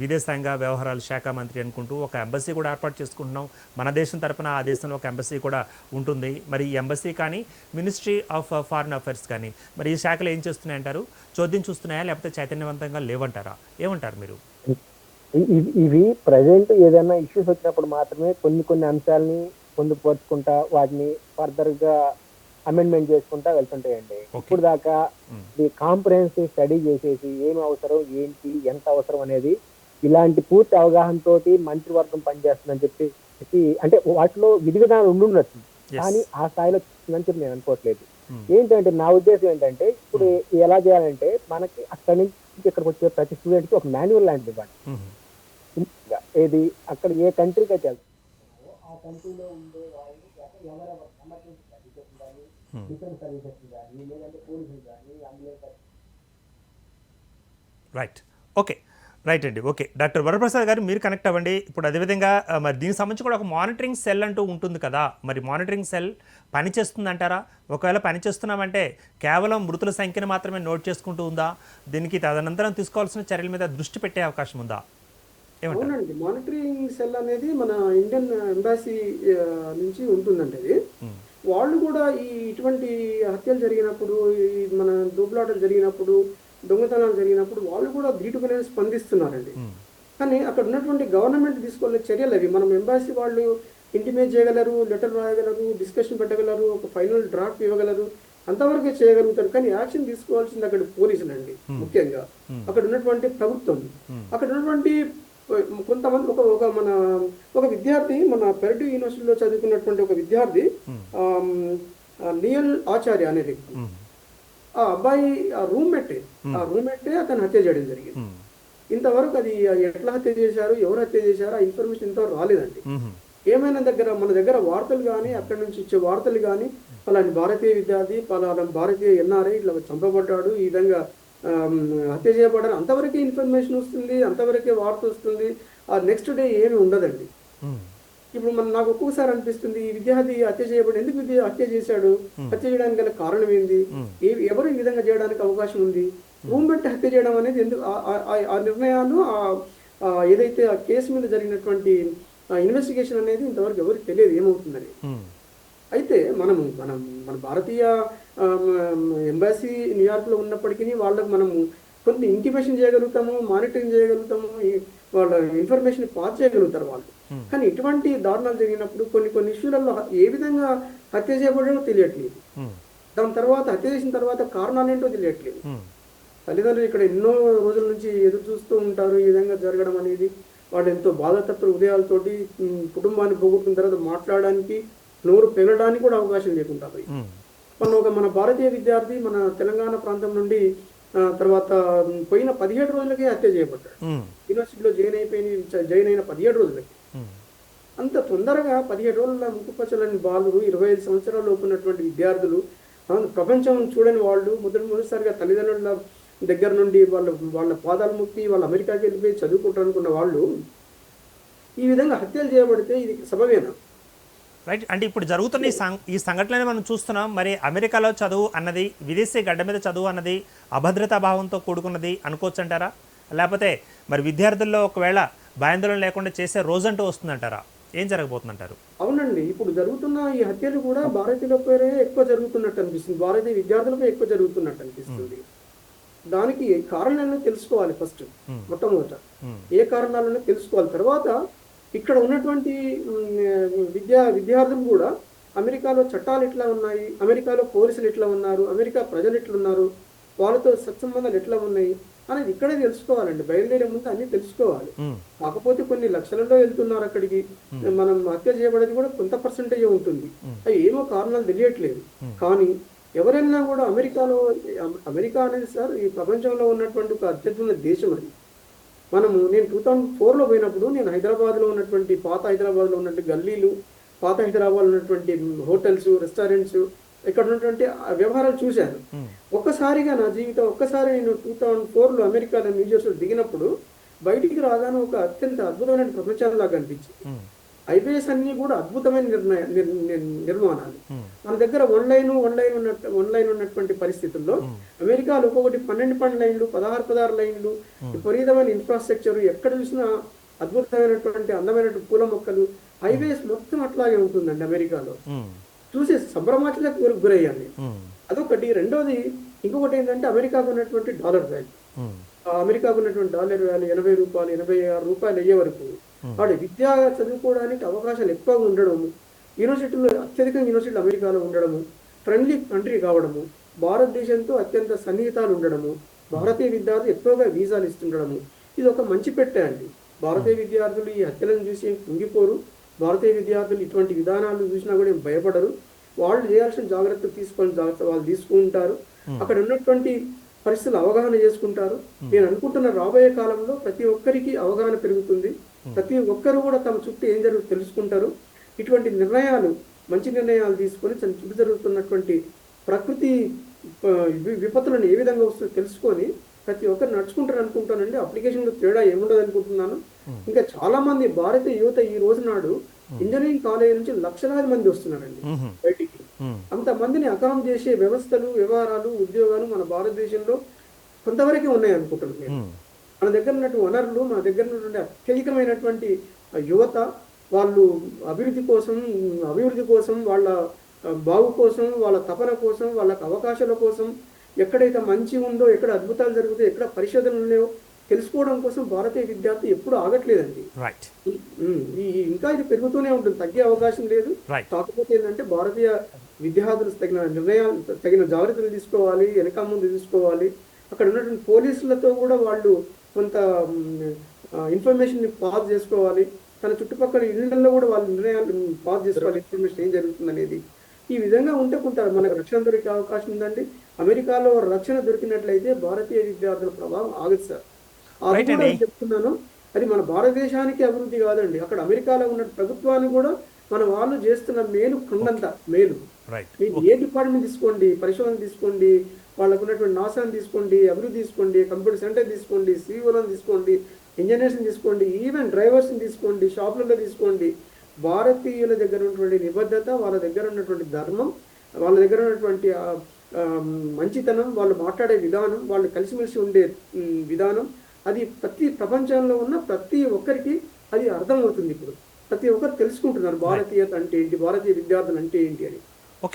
విదేశాంగ వ్యవహారాల శాఖ మంత్రి అనుకుంటూ ఒక ఎంబసీ కూడా ఏర్పాటు చేసుకుంటున్నాం. మన దేశం తరపున ఆ దేశంలో ఒక ఎంబసీ కూడా ఉంటుంది. మరి ఈ ఎంబసీ కానీ, మినిస్ట్రీ ఆఫ్ ఫారిన్ అఫైర్స్ కానీ మరి ఈ శాఖలు ఏం చేస్తున్నాయంటారు? చోద్యం చూస్తున్నాయా, లేకపోతే చైతన్యవంతంగా లేవంటారా? ఏమంటారు మీరు? ఇవి ప్రజెంట్ ఏదైనా ఇష్యూస్ వచ్చినప్పుడు మాత్రమే కొన్ని అంశాలని పొందుపరుచుకుంటా వాటిని ఫర్దర్ గా అమెండ్మెంట్ చేసుకుంటా వెళ్తుంటాయండి. ఇప్పుడు దాకా ఈ కాంప్రహెన్సివ్ స్టడీ చేసేసి ఏమి అవసరం, ఏంటి, ఎంత అవసరం అనేది ఇలాంటి పూర్తి అవగాహనతో మంత్రివర్గం పనిచేస్తుందని చెప్పి అంటే వాటిలో విధి విధానాలు ఉండుండొచ్చు, కానీ ఆ స్థాయిలో అని చెప్పి నేను అనుకోవట్లేదు. ఏంటంటే నా ఉద్దేశం ఏంటంటే ఇప్పుడు ఎలా చేయాలంటే మనకి అక్కడి నుంచి ఇక్కడికి వచ్చే ప్రతి స్టూడెంట్ కి ఒక మాన్యువల్ లాంటిది ఇవ్వండి. ఏది అక్కడ ఏ కంట్రీకి అయితే ఆ కంట్రీలో ఉండే వాళ్ళు ఎవరెవరు ఎమర్జెన్సీ సర్వీసెస్ కానీ, డిఫెన్స్ సర్వీసెస్ కానీ, లేదంటే పోలీసులు కానీ, అంబులెన్స్. రైట్ అండి, ఓకే. డాక్టర్ వరప్రసాద్ గారు మీరు కనెక్ట్ అవ్వండి. ఇప్పుడు అదేవిధంగా మరి దీనికి సంబంధించి కూడా ఒక మానిటరింగ్ సెల్ అంటూ ఉంటుంది కదా, మరి మానిటరింగ్ సెల్ పనిచేస్తుందంటారా? ఒకవేళ పనిచేస్తున్నామంటే కేవలం మృతుల సంఖ్యను మాత్రమే నోట్ చేసుకుంటూ ఉందా? దీనికి తదనంతరం తీసుకోవాల్సిన చర్యల మీద దృష్టి పెట్టే అవకాశం ఉందా? అవునండి, మానిటరింగ్ సెల్ అనేది మన ఇండియన్ ఎంబాసీ నుంచి ఉంటుందండి. అది వాళ్ళు కూడా ఇటువంటి హత్యలు జరిగినప్పుడు, మన దూపులాటలు జరిగినప్పుడు, దొంగతనాలు జరిగినప్పుడు వాళ్ళు కూడా ధీటుగానే స్పందిస్తున్నారండి. కానీ అక్కడ ఉన్నటువంటి గవర్నమెంట్ తీసుకోవాల్సిన చర్యలు అవి మనం ఎంబాసీ వాళ్ళు ఇంటిమేట్ చేయగలరు, లెటర్ రాయగలరు, డిస్కషన్ పెట్టగలరు, ఒక ఫైనల్ డ్రాఫ్ట్ ఇవ్వగలరు, అంతవరకే చేయగలుగుతారు. కానీ యాక్షన్ తీసుకోవాల్సింది అక్కడ పోలీసులు అండి. ముఖ్యంగా అక్కడ ఉన్నటువంటి ప్రభుత్వం, అక్కడ ఉన్నటువంటి కొంతమంది ఒక విద్యార్థి, మన పెరటి యూనివర్సిటీలో చదువుకున్నటువంటి ఒక విద్యార్థి నియల్ ఆచార్య అనే వ్యక్తి, ఆ అబ్బాయి రూమ్మేటే అతను హత్య చేయడం జరిగింది. ఇంతవరకు అది ఎట్లా హత్య చేశారు, ఎవరు హత్య చేశారు, ఆ ఇన్ఫర్మేషన్ ఇంతవరకు రాలేదండి. ఏమైనా మన దగ్గర వార్తలు కానీ, అక్కడి నుంచి ఇచ్చే వార్తలు కానీ, పలాని భారతీయ విద్యార్థి, పలానా భారతీయ ఎన్ఆర్ఐ ఇట్లా చంపబడ్డాడు, ఈ విధంగా హత్య చేయబడ్డారు, అంతవరకే ఇన్ఫర్మేషన్ వస్తుంది, అంతవరకే వార్త వస్తుంది. ఆ నెక్స్ట్ డే ఏమి ఉండదండి. ఇప్పుడు నాకు ఒక్కొక్కసారి అనిపిస్తుంది ఈ విద్యార్థి హత్య చేయబడి ఎందుకు హత్య చేశాడు, హత్య చేయడానికి గల కారణం ఏంది, ఎవరు ఈ విధంగా చేయడానికి అవకాశం ఉంది, రూమ్ పెట్టి హత్య చేయడం అనేది ఎందుకు, ఆ నిర్ణయాలు ఏదైతే ఆ కేసు మీద జరిగినటువంటి ఇన్వెస్టిగేషన్ అనేది ఇంతవరకు ఎవరికి తెలియదు ఏమవుతుందని. అయితే మన భారతీయ ఎంబాసీ న్యూయార్క్లో ఉన్నప్పటికీ వాళ్ళకు మనము కొన్ని ఇంటిమేషన్ చేయగలుగుతాము, మానిటరింగ్ చేయగలుగుతాము, వాళ్ళ ఇన్ఫర్మేషన్ పాస్ చేయగలుగుతారు వాళ్ళు. కానీ ఇటువంటి దారుణాలు జరిగినప్పుడు కొన్ని ఇష్యూలలో ఏ విధంగా హత్య చేయబడో తెలియట్లేదు, దాని తర్వాత హత్య చేసిన తర్వాత కారణాలు ఏంటో తెలియట్లేదు. తల్లిదండ్రులు ఇక్కడ ఎన్నో రోజుల నుంచి ఎదురు చూస్తూ ఉంటారు ఈ విధంగా జరగడం అనేది. వాళ్ళు ఎంతో బాధాతత్వ హృదయాలతోటి కుటుంబాన్ని పోగొట్టుకున్న తర్వాత మాట్లాడడానికి, నోరు పెగలడానికి కూడా అవకాశం లేకుండా పోయి మన భారతీయ విద్యార్థి మన తెలంగాణ ప్రాంతం నుండి తర్వాత పోయిన 17 రోజులకే హత్య చేయబడ్డాడు. యూనివర్సిటీలో జాయిన్ అయిన 17 రోజులకి. అంత తొందరగా 17 రోజుల ముక్కుపచ్చలని బాలురు, 25 సంవత్సరాల లోపు ఉన్నటువంటి విద్యార్థులు, ప్రపంచం చూడని వాళ్ళు మొదటిసారిగా తల్లిదండ్రుల దగ్గర నుండి వాళ్ళ పాదాలు మొక్కి వాళ్ళు అమెరికాకి వెళ్ళిపోయి చదువుకుంటారు అనుకున్న వాళ్ళు ఈ విధంగా హత్యలు చేయబడితే ఇది సబబేనా? రైట్. అంటే ఇప్పుడు జరుగుతున్న ఈ సంఘటనని మనం చూస్తున్నాం. మరి అమెరికాలో చదువు అన్నది, విదేశీ గడ్డ మీద చదువు అన్నది అభద్రతా భావంతో కూడుకున్నది అనుకోవచ్చు అంటారా? లేకపోతే మరి విద్యార్థుల్లో ఒకవేళ భయాందోళన లేకుండా చేసే రోజంటూ వస్తుందంటారా? ఏం జరగబోతుందంటారు? అవునండి, ఇప్పుడు జరుగుతున్న ఈ హత్యలు కూడా భారతీయులపై ఎక్కువ జరుగుతున్నట్టు అనిపిస్తుంది, భారతీయ విద్యార్థులపై ఎక్కువ జరుగుతున్నట్టు అనిపిస్తుంది. దానికి కారణాలను తెలుసుకోవాలి. ఫస్ట్ మొట్టమొదట ఏ కారణాలను తెలుసుకోవాలి. తర్వాత ఇక్కడ ఉన్నటువంటి విద్యార్థులు కూడా అమెరికాలో చట్టాలు ఎట్లా ఉన్నాయి, అమెరికాలో పోలీసులు ఎట్లా ఉన్నారు, అమెరికా ప్రజలు ఎట్లున్నారు, వాళ్ళతో సత్సంబంధాలు ఎట్లా ఉన్నాయి అనేది ఇక్కడే తెలుసుకోవాలండి. బయలుదేరే ముందు అన్ని తెలుసుకోవాలి. కాకపోతే కొన్ని లక్షలలో వెళ్తున్నారు అక్కడికి, మనం హత్య చేయబడేది కూడా కొంత పర్సెంటేజ్ ఉంటుంది. అవి ఏమో కారణాలు తెలియట్లేదు. కానీ ఎవరైనా కూడా అమెరికా అనేది సార్ ఈ ప్రపంచంలో ఉన్నటువంటి ఒక అత్యద్భుత దేశం అది. నేను 2004లో పోయినప్పుడు నేను హైదరాబాద్లో ఉన్నటువంటి పాత హైదరాబాద్లో ఉన్నటువంటి గల్లీలు, పాత హైదరాబాద్లో ఉన్నటువంటి హోటల్స్, రెస్టారెంట్స్, ఇక్కడ ఉన్నటువంటి వ్యవహారాలు చూశాను. ఒక్కసారిగా నా జీవితం ఒక్కసారి నేను 2004లో అమెరికాలో న్యూజెర్సీలో దిగినప్పుడు బయటికి రాగానే ఒక అత్యంత అద్భుతమైన ప్రపంచంలాగా అనిపించింది. హైవేస్ అన్ని కూడా అద్భుతమైన నిర్మాణాలు. మన దగ్గర వన్ లైన్ ఉన్నటువంటి పరిస్థితుల్లో అమెరికాలో ఒక్కొక్కటి 12 లైన్లు, 16 లైన్లు, విపరీతమైన ఇన్ఫ్రాస్ట్రక్చర్, ఎక్కడ చూసినా అద్భుతమైనటువంటి అందమైనటువంటి పూల మొక్కలు, హైవేస్ మొత్తం అట్లాగే ఉంటుందండి అమెరికాలో. చూసి సంభ్రమాచలకు గురయ్యాను. అదొకటి. రెండోది ఇంకొకటి ఏంటంటే అమెరికాకు ఉన్నటువంటి డాలర్ వాల్యూ. అమెరికాకు ఉన్నటువంటి డాలర్ వాల్యూ 80 రూపాయలు, 86 రూపాయలు అయ్యే వరకు వాడు విద్య చదువుకోవడానికి అవకాశాలు ఎక్కువగా ఉండడము, యూనివర్సిటీలో అత్యధికంగా యూనివర్సిటీలు అమెరికాలో ఉండడము, ఫ్రెండ్లీ కంట్రీ కావడము, భారతదేశంతో అత్యంత సన్నిహితాలు ఉండడము, భారతీయ విద్యార్థులు ఎక్కువగా వీసాలు ఇస్తుండడము, ఇది ఒక మంచి పెట్టే అండి. భారతీయ విద్యార్థులు ఈ హత్యలను చూసి కుంగిపోరు. భారతీయ విద్యార్థులు ఇటువంటి విధానాలు చూసినా కూడా భయపడరు. వాళ్ళు చేయాల్సిన జాగ్రత్తలు వాళ్ళు తీసుకుంటారు. అక్కడ ఉన్నటువంటి పరిస్థితులు అవగాహన చేసుకుంటారు. నేను అనుకుంటున్న రాబోయే కాలంలో ప్రతి ఒక్కరికి అవగాహన పెరుగుతుంది. ప్రతి ఒక్కరు కూడా తమ చుట్టూ ఏం జరుగుతుందో తెలుసుకుంటారు. ఇటువంటి నిర్ణయాలు, మంచి నిర్ణయాలు తీసుకొని తన చుట్టూ జరుగుతున్నటువంటి ప్రకృతి విపత్తులను ఏ విధంగా వస్తుందో తెలుసుకొని ప్రతి ఒక్కరు నడుచుకుంటారు అనుకుంటానండి. అప్లికేషన్లో తేడా ఏముండదు అనుకుంటున్నాను. ఇంకా చాలా మంది భారతీయ యువత ఈ రోజు నాడు ఇంజనీరింగ్ కాలేజ్ నుంచి లక్షలాది మంది వస్తున్నారండి బయటికి. అంతమందిని అకామ్ చేసే వ్యవస్థలు, వ్యవహారాలు, ఉద్యోగాలు మన భారతదేశంలో కొంతవరకే ఉన్నాయి అనుకుంటున్నాను నేను. మన దగ్గర ఉన్నటువంటి వనరులు, మన దగ్గర ఉన్నటువంటి అత్యధికమైనటువంటి యువత, వాళ్ళు అభివృద్ధి కోసం, వాళ్ళ బాగు కోసం, వాళ్ళ తపన కోసం, వాళ్ళకి అవకాశాల కోసం, ఎక్కడైతే మంచి ఉందో, ఎక్కడ అద్భుతాలు జరుగుతాయో, ఎక్కడ పరిశోధనలు ఉన్నాయో తెలుసుకోవడం కోసం భారతీయ విద్యార్థి ఎప్పుడు ఆగట్లేదండి. ఇంకా ఇది పెరుగుతూనే ఉంటుంది, తగ్గే అవకాశం లేదు. కాకపోతే ఏంటంటే భారతీయ విద్యార్థులు తగిన జాగ్రత్తలు తీసుకోవాలి, వెనక ముందు తీసుకోవాలి. అక్కడ ఉన్నటువంటి పోలీసులతో కూడా వాళ్ళు కొంత ఇన్ఫర్మేషన్ పాస్ చేసుకోవాలి. తన చుట్టుపక్కల ఇళ్లలో కూడా వాళ్ళు నిర్ణయాలు పాస్ చేసుకోవాలి, ఇన్ఫర్మేషన్ ఏం జరుగుతుంది అనేది. ఈ విధంగా ఉంటే కొంత మనకు రక్షణ దొరికే అవకాశం ఉందండి. అమెరికాలో రక్షణ దొరికినట్లయితే భారతీయ విద్యార్థుల ప్రభావం ఆగదు సార్. అది కూడా చెప్తున్నాను, అది మన భారతదేశానికి అభివృద్ధి కాదండి. అక్కడ అమెరికాలో ఉన్న ప్రభుత్వాన్ని కూడా మన వాళ్ళు చేస్తున్న మేలు కొండంత మేలు. మీరు ఏ డిపార్ట్మెంట్ తీసుకోండి, పరిశోధన తీసుకోండి, వాళ్ళకు ఉన్నటువంటి నాశనం తీసుకోండి, అభివృద్ధి తీసుకోండి, కంప్యూటర్ సెంటర్ తీసుకోండి, సిఇఓలను తీసుకోండి, ఇంజనీర్స్ని తీసుకోండి, ఈవెన్ డ్రైవర్స్ని తీసుకోండి, షాపులలో తీసుకోండి, భారతీయుల దగ్గర ఉన్నటువంటి నిబద్ధత, వాళ్ళ దగ్గర ఉన్నటువంటి ధర్మం, వాళ్ళ దగ్గర ఉన్నటువంటి మంచితనం, వాళ్ళు మాట్లాడే విధానం, వాళ్ళు కలిసిమెలిసి ఉండే విధానం, అది ప్రతి ప్రపంచంలో ఉన్న ప్రతి ఒక్కరికి అది అర్థమవుతుంది. ఇప్పుడు ప్రతి ఒక్కరు తెలుసుకుంటున్నారు భారతీయత అంటే ఏంటి, భారతీయ విద్యార్థులు అంటే ఏంటి అని.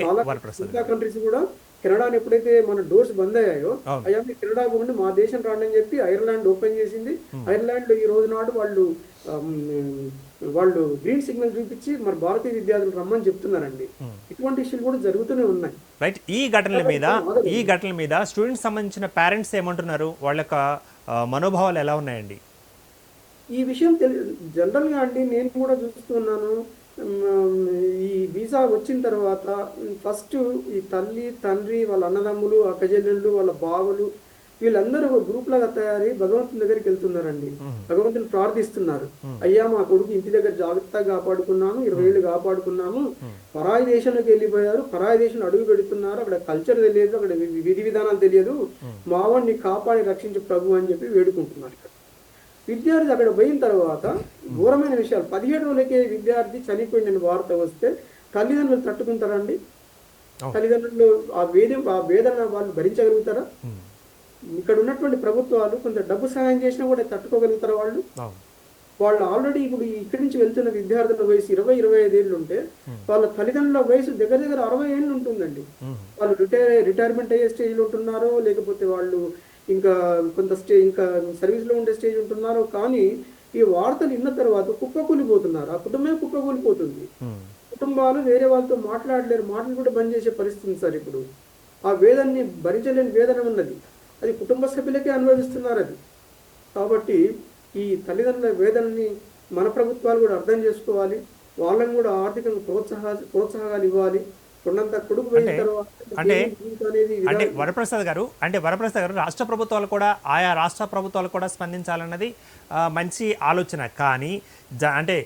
చాలా మిగతా కంట్రీస్ కూడా కెనడాని ఎప్పుడైతే మన డోర్స్ బంద్ అయ్యాయో, అయ్యా మీరు కెనడా పోండి మా దేశం రాండి అని చెప్పి ఐర్లాండ్ ఓపెన్ చేసింది. ఐర్లాండ్ లో ఈ రోజు నాడు వాళ్ళు గ్రీన్ సిగ్నల్ చూపించి మరి భారతీయ విద్యార్థులు రమ్మని చెప్తున్నారండి. ఇటువంటి ఇష్యూలు కూడా జరుగుతూనే ఉన్నాయి. రైట్. ఈ ఘటనల మీద స్టూడెంట్స్ సంబంధించిన పేరెంట్స్ ఏమంటున్నారు, వాళ్ళ యొక్క మనోభావాలు ఎలా ఉన్నాయండి? ఈ విషయం జనరల్గా అండి నేను కూడా చూస్తున్నాను. ఈ వీసా వచ్చిన తర్వాత ఫస్ట్ ఈ తల్లి తండ్రి వాళ్ళ అన్నదమ్ములు అక్కచెల్లెళ్ళు వాళ్ళ బావలు వీళ్ళందరూ ఒక గ్రూప్ లాగా తయారై భగవంతుని దగ్గరికి వెళ్తున్నారండి. భగవంతుని ప్రార్థిస్తున్నారు, అయ్యా మా కొడుకు ఇంటి దగ్గర జాగ్రత్తగా కాపాడుకున్నాము, 20 ఏళ్ళు కాపాడుకున్నాము, పరాయి దేశంలోకి వెళ్ళిపోయారు, పరాయి దేశంలో అడుగు పెడుతున్నారు, అక్కడ కల్చర్ తెలియదు, అక్కడ విధి విధానాలు తెలియదు, మావాడిని కాపాడి రక్షించే ప్రభు అని చెప్పి వేడుకుంటున్నారు. విద్యార్థి అక్కడ పోయిన తర్వాత ఘోరమైన విషయాలు, 17 రోజులకే విద్యార్థి చనిపోయిన వార్త వస్తే తల్లిదండ్రులు తట్టుకుంటారండి? తల్లిదండ్రులు ఆ వేదన వాళ్ళు భరించగలుగుతారా? ఇక్కడ ఉన్నటువంటి ప్రభుత్వాలు కొంత డబ్బు సహాయం చేసినా కూడా తట్టుకోగలుగుతారా వాళ్ళు? వాళ్ళు ఆల్రెడీ ఇప్పుడు ఇక్కడి నుంచి వెళ్తున్న విద్యార్థుల వయసు 20-25 ఏళ్ళు ఉంటే వాళ్ళ తల్లిదండ్రుల వయసు దగ్గర 60 ఏళ్ళు ఉంటుందండి. వాళ్ళు రిటైర్మెంట్ అయ్యే స్టేజ్లో ఉంటున్నారో, లేకపోతే వాళ్ళు ఇంకా కొంత ఇంకా సర్వీస్లో ఉండే స్టేజ్ ఉంటున్నారో, కానీ ఈ వార్తలు విన్న తర్వాత కుప్పకూలిపోతున్నారు. ఆ కుటుంబమే కుప్పకూలిపోతుంది. కుటుంబాలు వేరే వాళ్ళతో మాట్లాడలేరు, మాటలు కూడా బంద్ చేసే పరిస్థితి సార్. ఇప్పుడు ఆ వేదనని భరించలేని వేదన ఉన్నది, అది కుటుంబ సభ్యులకే అనుభవిస్తున్నారు అది. కాబట్టి ఈ తల్లిదండ్రుల వేదనని మన ప్రభుత్వాలు కూడా అర్థం చేసుకోవాలి, వాళ్ళని కూడా ఆర్థికంగా ప్రోత్సాహాలు ఇవ్వాలి. అంటే వరప్రసాద్ గారు రాష్ట్ర ప్రభుత్వాలు కూడా ఆయా రాష్ట్ర ప్రభుత్వాలు కూడా స్పందించాలన్నది మంచి ఆలోచన. కానీ అంటే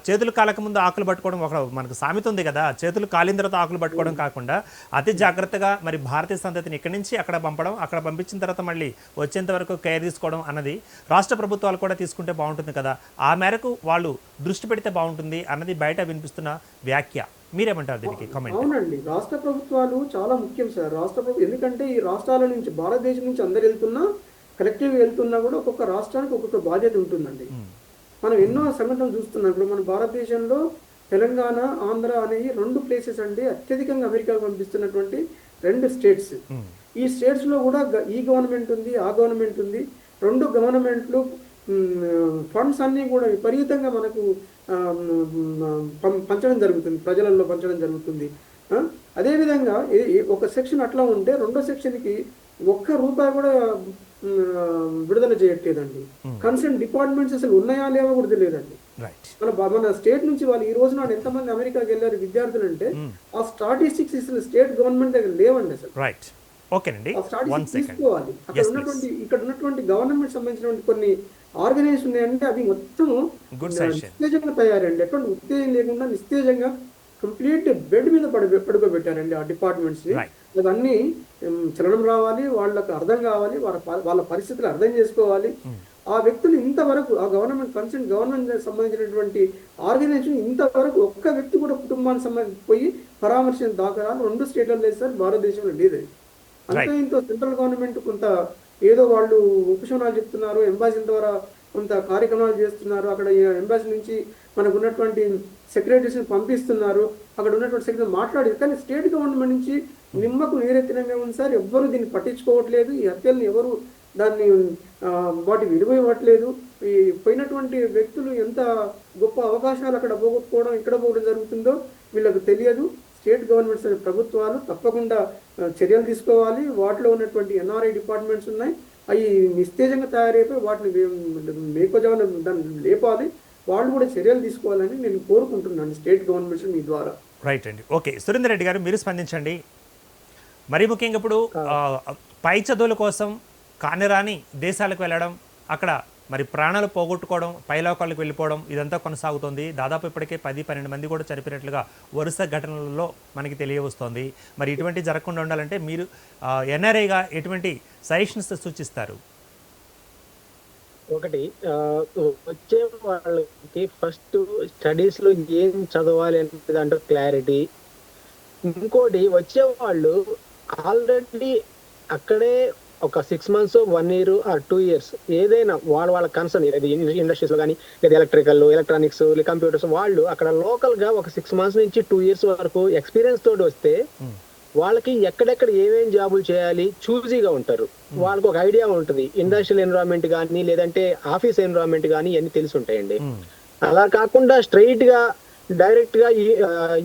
చేతులు కాలక ముందు ఆకులు పట్టుకోవడం ఒక మనకు సామెత ఉంది కదా, చేతులు కాలిన తర్వాత ఆకులు పట్టుకోవడం కాకుండా అతి జాగ్రత్తగా మరి భారతీయ సంతతిని ఇక్కడి నుంచి అక్కడ పంపడం, అక్కడ పంపించిన తర్వాత మళ్ళీ వచ్చేంత వరకు కేర్ తీసుకోవడం అన్నది రాష్ట్ర ప్రభుత్వాలు కూడా తీసుకుంటే బాగుంటుంది కదా. ఆ మేరకు వాళ్ళు దృష్టి పెడితే బాగుంటుంది అన్నది బయట వినిపిస్తున్న వ్యాఖ్య. మీరేమంటారు దీనికి కామెంట్? అవునండి, రాష్ట్ర ప్రభుత్వాలు చాలా ముఖ్యం సార్. ఎందుకంటే ఈ రాష్ట్రాల నుంచి భారతదేశం నుంచి అందరు వెళ్తున్నా, కలెక్టివ్ వెళ్తున్నా కూడా ఒక్కొక్క రాష్ట్రానికి ఒక్కొక్క బాధ్యత ఉంటుందండి. మనం ఎన్నో సంఘటనలు చూస్తున్నాం. ఇప్పుడు మన భారతదేశంలో తెలంగాణ, ఆంధ్ర అనేవి 2 ప్లేసెస్ అండి అత్యధికంగా అమెరికాకు పంపిస్తున్నటువంటి 2 స్టేట్స్. ఈ స్టేట్స్ లో కూడా ఈ గవర్నమెంట్ ఉంది, ఆ గవర్నమెంట్ ఉంది. 2 గవర్నమెంట్లు ఫండ్స్ అన్నీ కూడా విపరీతంగా మనకు పంచడం జరుగుతుంది, ప్రజలలో పంచడం జరుగుతుంది. అదేవిధంగా ఒక సెక్షన్ అట్లా ఉంటే రెండో సెక్షన్కి ₹1 కూడా విడుదల చేయట్లేదండి. కన్సర్న్ డిపార్ట్మెంట్స్ అసలు ఉన్నాయా లేవో కూడా తెలియదండి. మన స్టేట్ నుంచి వాళ్ళు ఈ రోజు నాడు ఎంతమంది అమెరికాకి వెళ్ళారు విద్యార్థులు అంటే ఆ స్టాటిస్టిక్స్ అసలు స్టేట్ గవర్నమెంట్ దగ్గర లేవండి అసలు. తీసుకోవాలి. ఇక్కడ ఉన్నటువంటి గవర్నమెంట్ సంబంధించినటువంటి కొన్ని ఆర్గనైజేషన్ ఉన్నాయంటే అవి మొత్తం నిస్తేజంగా తయారండి. ఎటువంటి ఉత్తేజం లేకుండా నిస్తేజంగా కంప్లీట్ బెడ్ మీద పడుకోబెట్టారండి ఆ డిపార్ట్మెంట్స్. అవన్నీ చలనం రావాలి, వాళ్ళకి అర్థం కావాలి, వాళ్ళ పరిస్థితులు అర్థం చేసుకోవాలి. ఆ వ్యక్తులు ఇంతవరకు ఆ గవర్నమెంట్ సంబంధించినటువంటి ఆర్గనైజేషన్ ఇంతవరకు ఒక్క వ్యక్తి కూడా కుటుంబానికి సంబంధించి పోయి పరామర్శించిన దాఖలాలు 2 స్టేట్లలో లేదు సార్, భారతదేశంలో లేదండి. అంతే ఇంత సెంట్రల్ గవర్నమెంట్ కొంత ఏదో వాళ్ళు ఉపశమనాలు చెప్తున్నారు, ఎంబాసీ ద్వారా కొంత కార్యక్రమాలు చేస్తున్నారు, అక్కడ ఎంబాసీ నుంచి మనకు ఉన్నటువంటి సెక్రటరీస్ని పంపిస్తున్నారు, అక్కడ ఉన్నటువంటి సెక్రటరీ మాట్లాడేది. కానీ స్టేట్ గవర్నమెంట్ నుంచి నిమ్మకు నీరెత్తినంగా ఉంది సార్. ఎవ్వరు దీన్ని పట్టించుకోవట్లేదు. ఈ హత్యలను ఎవరు దాన్ని వాటి విలువ ఇవ్వట్లేదు. ఈ పోయినటువంటి వ్యక్తులు ఎంత గొప్ప అవకాశాలు అక్కడ పోగొట్టుకోవడం, ఇక్కడ పోవడం జరుగుతుందో వీళ్ళకు తెలియదు. స్టేట్ గవర్నమెంట్స్ ప్రభుత్వాలు తప్పకుండా చర్యలు తీసుకోవాలి. వాటిలో ఉన్నటువంటి ఎన్ఆర్ఐ డిపార్ట్మెంట్స్ ఉన్నాయి, అవి నిస్తేజంగా తయారైపోయి వాటిని మేకోజాలను దాన్ని లేపాలి. వాళ్ళు కూడా చర్యలు తీసుకోవాలని నేను కోరుకుంటున్నాను స్టేట్ గవర్నమెంట్స్ మీ ద్వారా. రైట్ అండి. ఓకే, సురేందర్ రెడ్డి గారు మీరు స్పందించండి. మరీ ముఖ్యంగా ఇప్పుడు పై చదువుల కోసం కానిరాని దేశాలకు వెళ్ళడం, అక్కడ మరి ప్రాణాలు పోగొట్టుకోవడం, పైలోకాలకు వెళ్ళిపోవడం ఇదంతా కొనసాగుతుంది. దాదాపు ఇప్పటికే 10-12 మంది కూడా చనిపోయినట్లుగా వరుస ఘటనలలో మనకి తెలియవస్తోంది. మరి ఇటువంటి జరగకుండా ఉండాలంటే మీరు ఎన్ఆర్ఐగా ఎటువంటి సజెషన్స్ సూచిస్తారు? ఒకటి ఆ, వచ్చే వాళ్ళకి ఫస్ట్ స్టడీస్ లో ఏం చదవాలి అనే దాంట్లో క్లారిటీ. ఇంకోటి వచ్చే వాళ్ళు ఆల్రెడీ అక్కడే ఒక 6 months 1 year ఆర్ 2 years ఏదైనా వాళ్ళ కన్సర్న్ ఇండస్ట్రీస్ లో కానీ లేదా ఎలక్ట్రికల్ ఎలక్ట్రానిక్స్ కంప్యూటర్స్ వాళ్ళు అక్కడ లోకల్ గా ఒక 6 months నుంచి 2 years వరకు ఎక్స్పీరియన్స్ తోటి వస్తే వాళ్ళకి ఎక్కడెక్కడ ఏమేం జాబులు చేయాలి చూజీగా ఉంటారు. వాళ్ళకి ఒక ఐడియా ఉంటుంది. ఇండస్ట్రియల్ ఎన్విరాన్మెంట్ కానీ లేదంటే ఆఫీస్ ఎన్విరాన్మెంట్ కానీ ఇవన్నీ తెలిసి ఉంటాయండి. అలా కాకుండా స్ట్రైట్ గా డైరెక్ట్ గా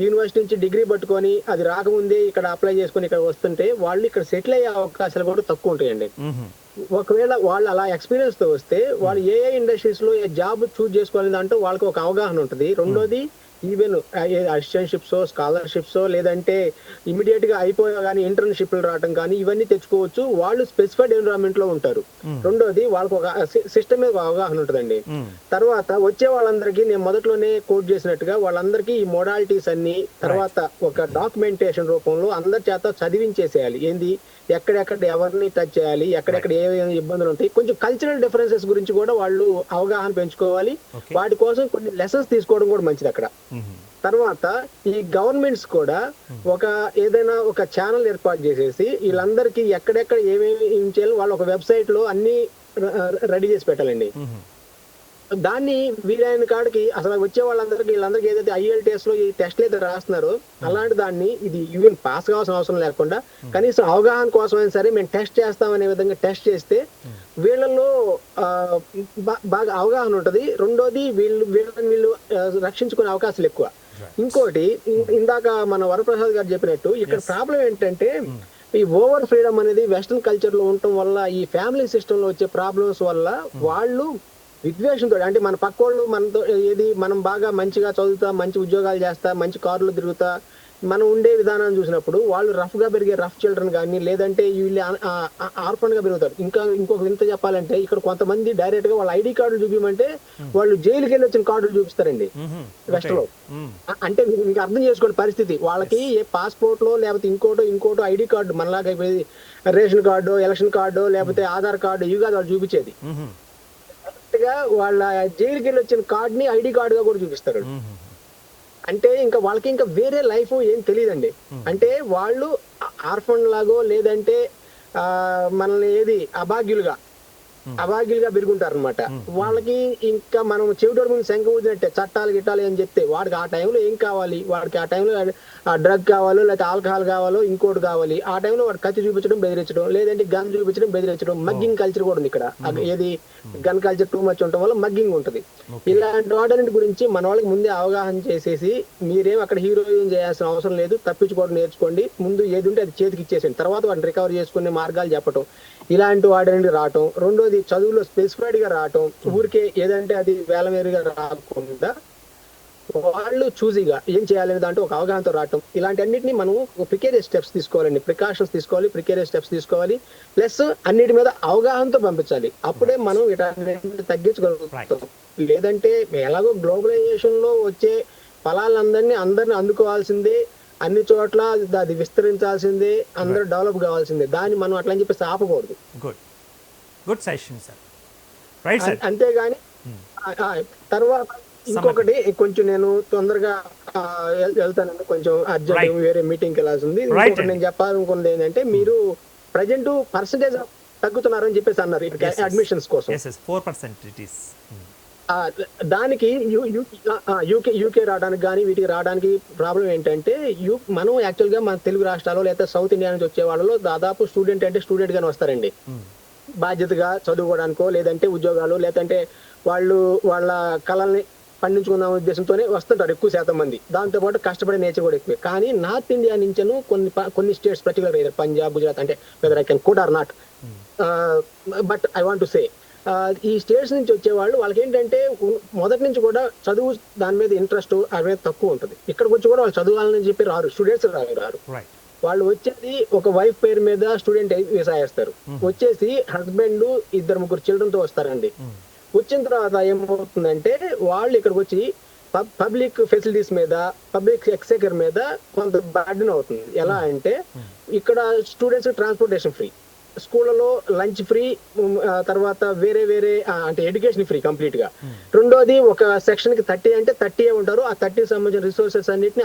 యూనివర్సిటీ నుంచి డిగ్రీ పట్టుకొని అది రాకముందే ఇక్కడ అప్లై చేసుకొని ఇక్కడ వస్తుంటే వాళ్ళు ఇక్కడ సెటిల్ అయ్యే అవకాశాలు కూడా తక్కువ ఉంటాయండి. ఒకవేళ వాళ్ళు అలా ఎక్స్పీరియన్స్ తో వస్తే వాళ్ళు ఏ ఇండస్ట్రీస్ లో ఏ జాబ్ చూస్ చేసుకోవాలి దాంట్లో వాళ్ళకి ఒక అవగాహన ఉంటుంది. రెండోది ఈవెన్ అసిస్టెంట్షిప్స్ స్కాలర్షిప్స్ లేదంటే ఇమీడియట్ గా అయిపోయా కానీ ఇంటర్న్షిప్లు రావడం కానీ ఇవన్నీ తెచ్చుకోవచ్చు. వాళ్ళు స్పెసిఫైడ్ ఎన్విరాన్మెంట్ లో ఉంటారు. రెండోది వాళ్ళకి ఒక సిస్టమ్ మీద అవగాహన ఉంటుందండి. తర్వాత వచ్చే వాళ్ళందరికీ నేను మొదట్లోనే కోట్ చేసినట్టుగా వాళ్ళందరికీ ఈ మోడాలిటీస్ అన్ని తర్వాత ఒక డాక్యుమెంటేషన్ రూపంలో అందరి చేత చదివించేసేయాలి. ఏంది ఎక్కడెక్కడ ఎవరిని టచ్ చేయాలి, ఎక్కడెక్కడ ఏ ఇబ్బందులు ఉంటాయి, కొంచెం కల్చరల్ డిఫరెన్సెస్ గురించి కూడా వాళ్ళు అవగాహన పెంచుకోవాలి. వాటి కోసం కొన్ని లెసన్స్ తీసుకోవడం కూడా మంచిది అక్కడ. తర్వాత ఈ గవర్నమెంట్స్ కూడా ఒక ఏదైనా ఒక ఛానల్ ఏర్పాటు చేసేసి వీళ్ళందరికీ ఎక్కడెక్కడ ఏమేమి చేయాలి వాళ్ళు ఒక వెబ్సైట్ లో అన్ని రెడీ చేసి పెట్టాలండి. దాన్ని వీలైన కాడికి అసలు వచ్చే వాళ్ళందరికీ వీళ్ళందరికీ ఏదైతే IELTS లో ఈ టెస్ట్లు అయితే రాస్తున్నారో అలాంటి దాన్ని ఇది ఈవెన్ పాస్ కావాల్సిన అవసరం లేకుండా కనీసం అవగాహన కోసమైనా సరే మేము టెస్ట్ చేస్తామనే విధంగా టెస్ట్ చేస్తే వీళ్ళలో బాగా అవగాహన ఉంటది. రెండోది వీళ్ళు రక్షించుకునే అవకాశాలు ఎక్కువ. ఇంకోటి ఇందాక మన వరప్రసాద్ గారు చెప్పినట్టు ఇక్కడ ప్రాబ్లం ఏంటంటే ఈ ఓవర్ ఫ్రీడమ్ అనేది వెస్టర్న్ కల్చర్ లో ఉండటం వల్ల ఈ ఫ్యామిలీ సిస్టమ్ లో వచ్చే ప్రాబ్లమ్స్ వల్ల వాళ్ళు విద్వేషంతో అంటే మన పక్కోళ్ళు మనతో ఏది మనం బాగా మంచిగా చదువుతా మంచి ఉద్యోగాలు చేస్తా మంచి కార్లు తిరుగుతా మనం ఉండే విధానాన్ని చూసినప్పుడు వాళ్ళు రఫ్ గా పెరిగే రఫ్ చిల్డ్రన్ కానీ లేదంటే వీళ్ళు ఆర్ఫన్ గా పెరుగుతారు. ఇంకొక వింత చెప్పాలంటే ఇక్కడ కొంతమంది డైరెక్ట్ గా వాళ్ళ ID కార్డులు చూపించమంటే వాళ్ళు జైలుకి వెళ్ళి వచ్చిన కార్డులు చూపిస్తారండి వెస్ట్ లో. అంటే మీకు అర్థం చేసుకోండి పరిస్థితి. వాళ్ళకి ఏ పాస్పోర్ట్ లో లేకపోతే ఇంకోటో ID కార్డు మనలాగా అయిపోయింది రేషన్ కార్డు ఎలక్షన్ కార్డు లేకపోతే ఆధార్ కార్డు ఇవి కాదు వాళ్ళు చూపించేది. గా వాళ్ళ జైలుకి వెళ్ళి వచ్చిన కార్డుని ID కార్డుగా కూడా చూపిస్తారు. అంటే ఇంకా వాళ్ళకి ఇంకా వేరే లైఫ్ ఏం తెలియదండి. అంటే వాళ్ళు ఆర్ఫన్ లాగో లేదంటే మనల్ని ఏది అభాగ్యులుగా పెరుగుంటారు అనమాట. వాళ్ళకి ఇంకా మనం చెవిటోడి ముందు శంఖ ఊదినట్టే చట్టాలు గిట్టాలి అని చెప్తే వాడికి ఆ టైంలో ఏం కావాలి, వాడికి ఆ టైంలో ఆ డ్రగ్ కావాలో లేకపోతే ఆల్కహాల్ కావాలో ఇంకోటి కావాలి. ఆ టైంలో వాడు కత్తి చూపించడం బెదిరించడం లేదంటే గన్ చూపించడం బెదిరించడం మగ్గింగ్ కల్చర్ కూడా ఉంది ఇక్కడ. ఏది గన్ కల్చర్ టూ మచ్ ఉండటం వల్ల మగ్గింగ్ ఉంటుంది. ఇలాంటి వాటి గురించి మన వాళ్ళకి ముందే అవగాహన చేసేసి మీరేం అక్కడ హీరోయిన్ చేయాల్సిన అవసరం లేదు, తప్పించుకోవడం నేర్చుకోండి, ముందు ఏది ఉంటే అది చేతికి ఇచ్చేసేయండి, తర్వాత వాటిని రికవర్ చేసుకునే మార్గాలు చెప్పటం ఇలాంటి వాటి నుండి రావటం. రెండోది చదువులో స్పెసిఫైడ్ గా రావటం, ఊరికే ఏదంటే అది వేలమేరుగా రాకుండా వాళ్ళు చూజీగా ఏం చేయాలనే దాంట్లో ఒక అవగాహనతో రావటం. ఇలాంటి అన్నింటినీ మనం ప్రికేరియస్ స్టెప్స్ తీసుకోవాలండి, ప్రికాషన్స్ తీసుకోవాలి, ప్రికేరియస్ స్టెప్స్ తీసుకోవాలి, ప్లస్ అన్నిటి మీద అవగాహనతో పంపించాలి. అప్పుడే మనం వీటన్నిటిని తగ్గించగలుగుతాం. లేదంటే ఎలాగో గ్లోబలైజేషన్ లో వచ్చే ఫలాలందరినీ అందుకోవాల్సిందే, అన్ని చోట్ల అది విస్తరించాల్సిందే, అందరూ డెవలప్ కావాల్సిందే. దాన్ని మనం అట్లా అని చెప్పేసి ఆపకూడదు. Good suggestion sir. Right sir. అంతేగాని తర్వాత ఇంకొకటి కొంచెం నేను తొందరగా వెళ్తానండి, కొంచెం అర్జెంట్ వేరే మీటింగ్కి వెళ్ళాల్సింది. నేను చెప్పాలనుకున్నది ఏంటంటే మీరు ప్రజెంట్ పర్సంటేజ్ తగ్గుతున్నారని చెప్పేసి అన్నారు అడ్మిషన్స్ కోసం. 4% దానికి యూకే రావడానికి కానీ వీటికి రావడానికి ప్రాబ్లం ఏంటంటే మనం యాక్చువల్ గా మన తెలుగు రాష్ట్రాల్లో లేదా సౌత్ ఇండియా నుంచి వచ్చే వాళ్ళలో దాదాపు స్టూడెంట్ అంటే స్టూడెంట్ గానే వస్తారండి. బాధ్యతగా చదువుకోవడానికో లేదంటే ఉద్యోగాలు లేదంటే వాళ్ళు వాళ్ళ కళల్ని పండించుకుందాం ఉద్దేశంతోనే వస్తుంటారు ఎక్కువ శాతం మంది. దాంతో పాటు కష్టపడే నేచర్ కూడా ఎక్కువ. కానీ నార్త్ ఇండియా నుంచను కొన్ని స్టేట్స్ పర్టికులర్ పంజాబ్ గుజరాత్ అంటే whether I can quote or not but I want to say ఈ స్టేట్స్ నుంచి వచ్చే వాళ్ళకి ఏంటంటే మొదటి నుంచి కూడా చదువు దాని మీద ఇంట్రెస్ట్ అనేది తక్కువ ఉంటుంది. ఇక్కడికి వచ్చి కూడా వాళ్ళు చదవాలని చెప్పి రారు, స్టూడెంట్స్ రారు. వాళ్ళు వచ్చేది ఒక వైఫ్ పేరు మీద స్టూడెంట్ వీసా వేస్తారు, వచ్చేసి హస్బెండ్ 2-3 చిల్డ్రన్ తో వస్తారండి. వచ్చిన తర్వాత ఏమవుతుందంటే వాళ్ళు ఇక్కడికి వచ్చి పబ్లిక్ ఫెసిలిటీస్ మీద పబ్లిక్ ఎక్స్చేకర్ మీద కొంత బర్డెన్ అవుతుంది. ఎలా అంటే ఇక్కడ స్టూడెంట్స్ ట్రాన్స్పోర్టేషన్ ఫ్రీ, స్కూళ్ళలో లంచ్ ఫ్రీ, తర్వాత వేరే వేరే అంటే ఎడ్యుకేషన్ ఫ్రీ కంప్లీట్ గా. రెండోది ఒక సెక్షన్ కి 30 అంటే 30 ఉంటారు. ఆ 30 సంబంధించిన రిసోర్సెస్ అన్నిటిని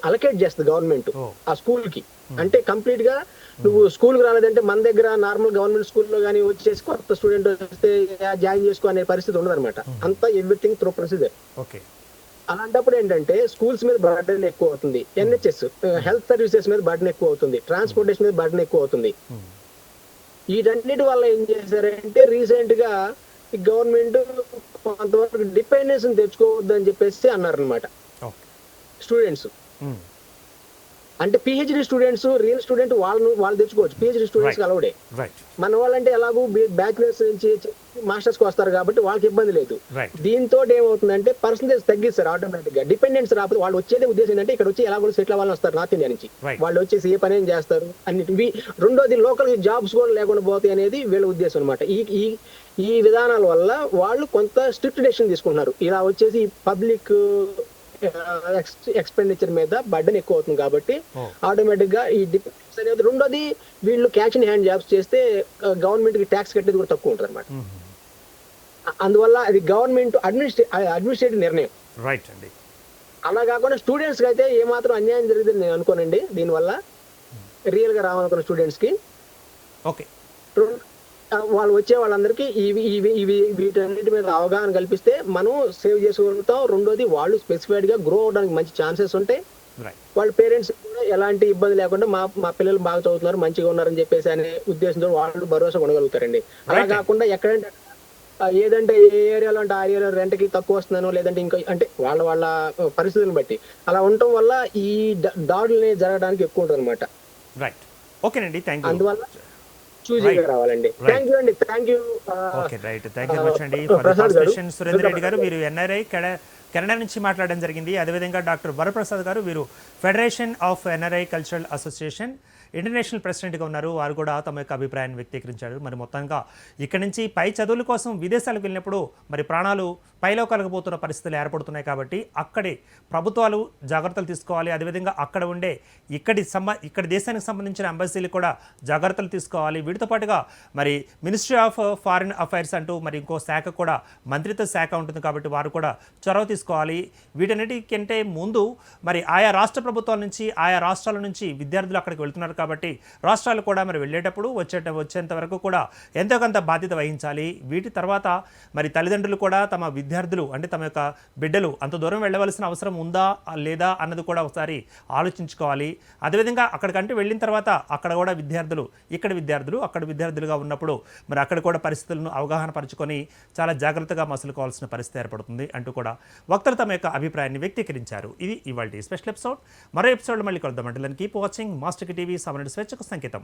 అలకేట్ చేస్తుంది గవర్నమెంట్ ఆ స్కూల్ కి. అంటే కంప్లీట్ గా నువ్వు స్కూల్ కి రాలేదంటే మన దగ్గర నార్మల్ గవర్నమెంట్ స్కూల్లో కానీ వచ్చేసి కొత్త స్టూడెంట్ వస్తే జాయిన్ చేసుకో అనే పరిస్థితి ఉండదు అనమాట. అంతా ఎవ్రీథింగ్ త్రూ ప్రొసీజర్. అలాంటప్పుడు ఏంటంటే స్కూల్స్ మీద బర్డెన్ ఎక్కువ అవుతుంది, ఎన్హెచ్ఎస్ హెల్త్ సర్వీసెస్ మీద బర్డెన్ ఎక్కువ అవుతుంది, ట్రాన్స్పోర్టేషన్ మీద బర్డెన్ ఎక్కువ అవుతుంది. వీటన్నిటి వల్ల ఏం చేశారంటే రీసెంట్ గా గవర్నమెంట్ కొంతవరకు డిపెండెన్స్ తెచ్చుకోవద్దు అని చెప్పేసి అన్నారు అనమాట స్టూడెంట్స్. అంటే పిహెచ్డి స్టూడెంట్స్ రియల్ స్టూడెంట్ వాళ్ళు తెచ్చుకోవచ్చు, పిహెచ్డి స్టూడెంట్స్ అలౌడే. మన వాళ్ళంటే ఎలాగో బ్యాచిలర్స్ నుంచి మాస్టర్స్ కి వస్తారు కాబట్టి వాళ్ళకి ఇబ్బంది లేదు. దీంతో ఏమవుతుందంటే పర్సంటేజ్ తగ్గిస్తారు ఆటోమేటిక్ గా. డిపెండెన్స్ రాకపోతే వాళ్ళు వచ్చేదే ఉద్దేశం ఏంటంటే ఇక్కడ వచ్చి ఎలాగో సెటిల్ అవ్వాలని వస్తారు నార్త్ ఇండియా నుంచి. వాళ్ళు వచ్చేసి ఏ పని ఏం చేస్తారు అన్నిటి. రెండోది లోకల్ జాబ్స్ కూడా లేకుండా పోతాయి అనేది వీళ్ళ ఉద్దేశం అనమాట. ఈ విధానాల వల్ల వాళ్ళు కొంత స్ట్రిక్ట్ డెసిషన్ తీసుకుంటున్నారు. ఇలా వచ్చేసి పబ్లిక్ ఎక్స్పెండిచర్ మీద బర్డెన్ ఎక్కువ అవుతుంది కాబట్టి ఆటోమేటిక్ గా ఈ డిపెండెన్స్ అనేది. రెండోది వీళ్ళు క్యాష్ ఇన్ హ్యాండ్ జాబ్స్ చేస్తే గవర్నమెంట్ కి ట్యాక్స్ కట్టేది కూడా తక్కువ ఉంటుంది అనమాట. అందువల్ల అది గవర్నమెంట్ అడ్మినిస్ట్రేటివ్ నిర్ణయం. రైట్ అండి. అలా కాకుండా స్టూడెంట్స్ కి అయితే ఏమాత్రం అన్యాయం జరిగింది నేను అనుకోనండి. దీనివల్ల రియల్ గా రావాలనుకున్న స్టూడెంట్స్ కి ఓకే వాళ్ళు వచ్చే వాళ్ళందరికీ వీటన్నిటి మీద అవగాహన కల్పిస్తే మనం సేవ్ చేసుకోగలుగుతాం. రెండోది వాళ్ళు స్పెసిఫైడ్ గా గ్రో అవడానికి మంచి ఛాన్సెస్ ఉంటాయి. వాళ్ళ పేరెంట్స్ కూడా ఎలాంటి ఇబ్బంది లేకుండా మా పిల్లలు బాగా చదువుతున్నారు మంచిగా ఉన్నారని చెప్పేసి అనే ఉద్దేశంతో వాళ్ళు భరోసా కొనగలుగుతారండి. అలా కాకుండా ఎక్కడంటే ఏదంటే ఏ ఏరియాలో అంటే ఆ ఏరియాలో రెంట్ కి తక్కువ వస్తున్నానో లేదంటే ఇంకా అంటే వాళ్ళ పరిస్థితులను బట్టి అలా ఉండటం వల్ల ఈ దాడులు జరగడానికి ఎక్కువ ఉంటుంది అనమాట. ఓకేనండి, థ్యాంక్ యూ. అందువల్ల చూజీగా రావాలండి. థ్యాంక్ యూ అండి. Thank you. Okay right, thank you much అండి for the participation. Surender Reddy గారు వీరు ఎన్ఆర్ఐ కెనడా నుంచి మాట్లాడడం జరిగింది. అదేవిధంగా డాక్టర్ వరప్రసాద్ గారు వీరు federation of NRI cultural association international ప్రెసిడెంట్గా ఉన్నారు. వారు కూడా తమ యొక్క అభిప్రాయాన్ని వ్యక్తీకరించారు. మరి మొత్తంగా ఇక్కడి నుంచి పై చదువుల కోసం విదేశాలకు వెళ్ళినప్పుడు మరి ప్రాణాలు పైలో కలగబోతున్న పరిస్థితులు ఏర్పడుతున్నాయి కాబట్టి అక్కడే ప్రభుత్వాలు జాగ్రత్తలు తీసుకోవాలి. అదేవిధంగా అక్కడ ఉండే ఇక్కడి దేశానికి సంబంధించిన ఎంబసీలు కూడా జాగ్రత్తలు తీసుకోవాలి. వీటితో పాటుగా మరి మినిస్ట్రీ ఆఫ్ ఫారిన్ అఫైర్స్ అంటూ మరి ఇంకో శాఖ కూడా మంత్రిత్వ శాఖ ఉంటుంది కాబట్టి వారు కూడా చొరవ తీసుకోవాలి. వీటన్నిటికంటే ముందు మరి ఆయా రాష్ట్ర ప్రభుత్వాల నుంచి ఆయా రాష్ట్రాల నుంచి విద్యార్థులు అక్కడికి వెళ్తున్నారు కాబట్టి రాష్ట్రాలు కూడా మరి వెళ్ళేటప్పుడు వచ్చేంత వరకు కూడా ఎంతో కొంత బాధ్యత వహించాలి. వీటి తర్వాత మరి తల్లిదండ్రులు కూడా తమ విద్యార్థులు అంటే తమ యొక్క బిడ్డలు అంత దూరం వెళ్ళవలసిన అవసరం ఉందా లేదా అన్నది కూడా ఒకసారి ఆలోచించుకోవాలి. అదేవిధంగా అక్కడికంటే వెళ్ళిన తర్వాత అక్కడ కూడా విద్యార్థులు అక్కడ విద్యార్థులుగా ఉన్నప్పుడు మరి అక్కడ కూడా పరిస్థితులను అవగాహన పరుచుకొని చాలా జాగ్రత్తగా మసులుకోవాల్సిన పరిస్థితి ఏర్పడుతుంది అంటూ కూడా వక్తలు తమ యొక్క అభిప్రాయాన్ని వ్యక్తీకరించారు. ఇది ఇవాల్టి స్పెషల్ ఎపిసోడ్. మరో ఎపిసోడ్ మళ్ళీ కలుద్దాం. అంటే కీప్ వాచింగ్ మాస్టర్ టీవీ. స్వేచ్ఛకు సంకేతం.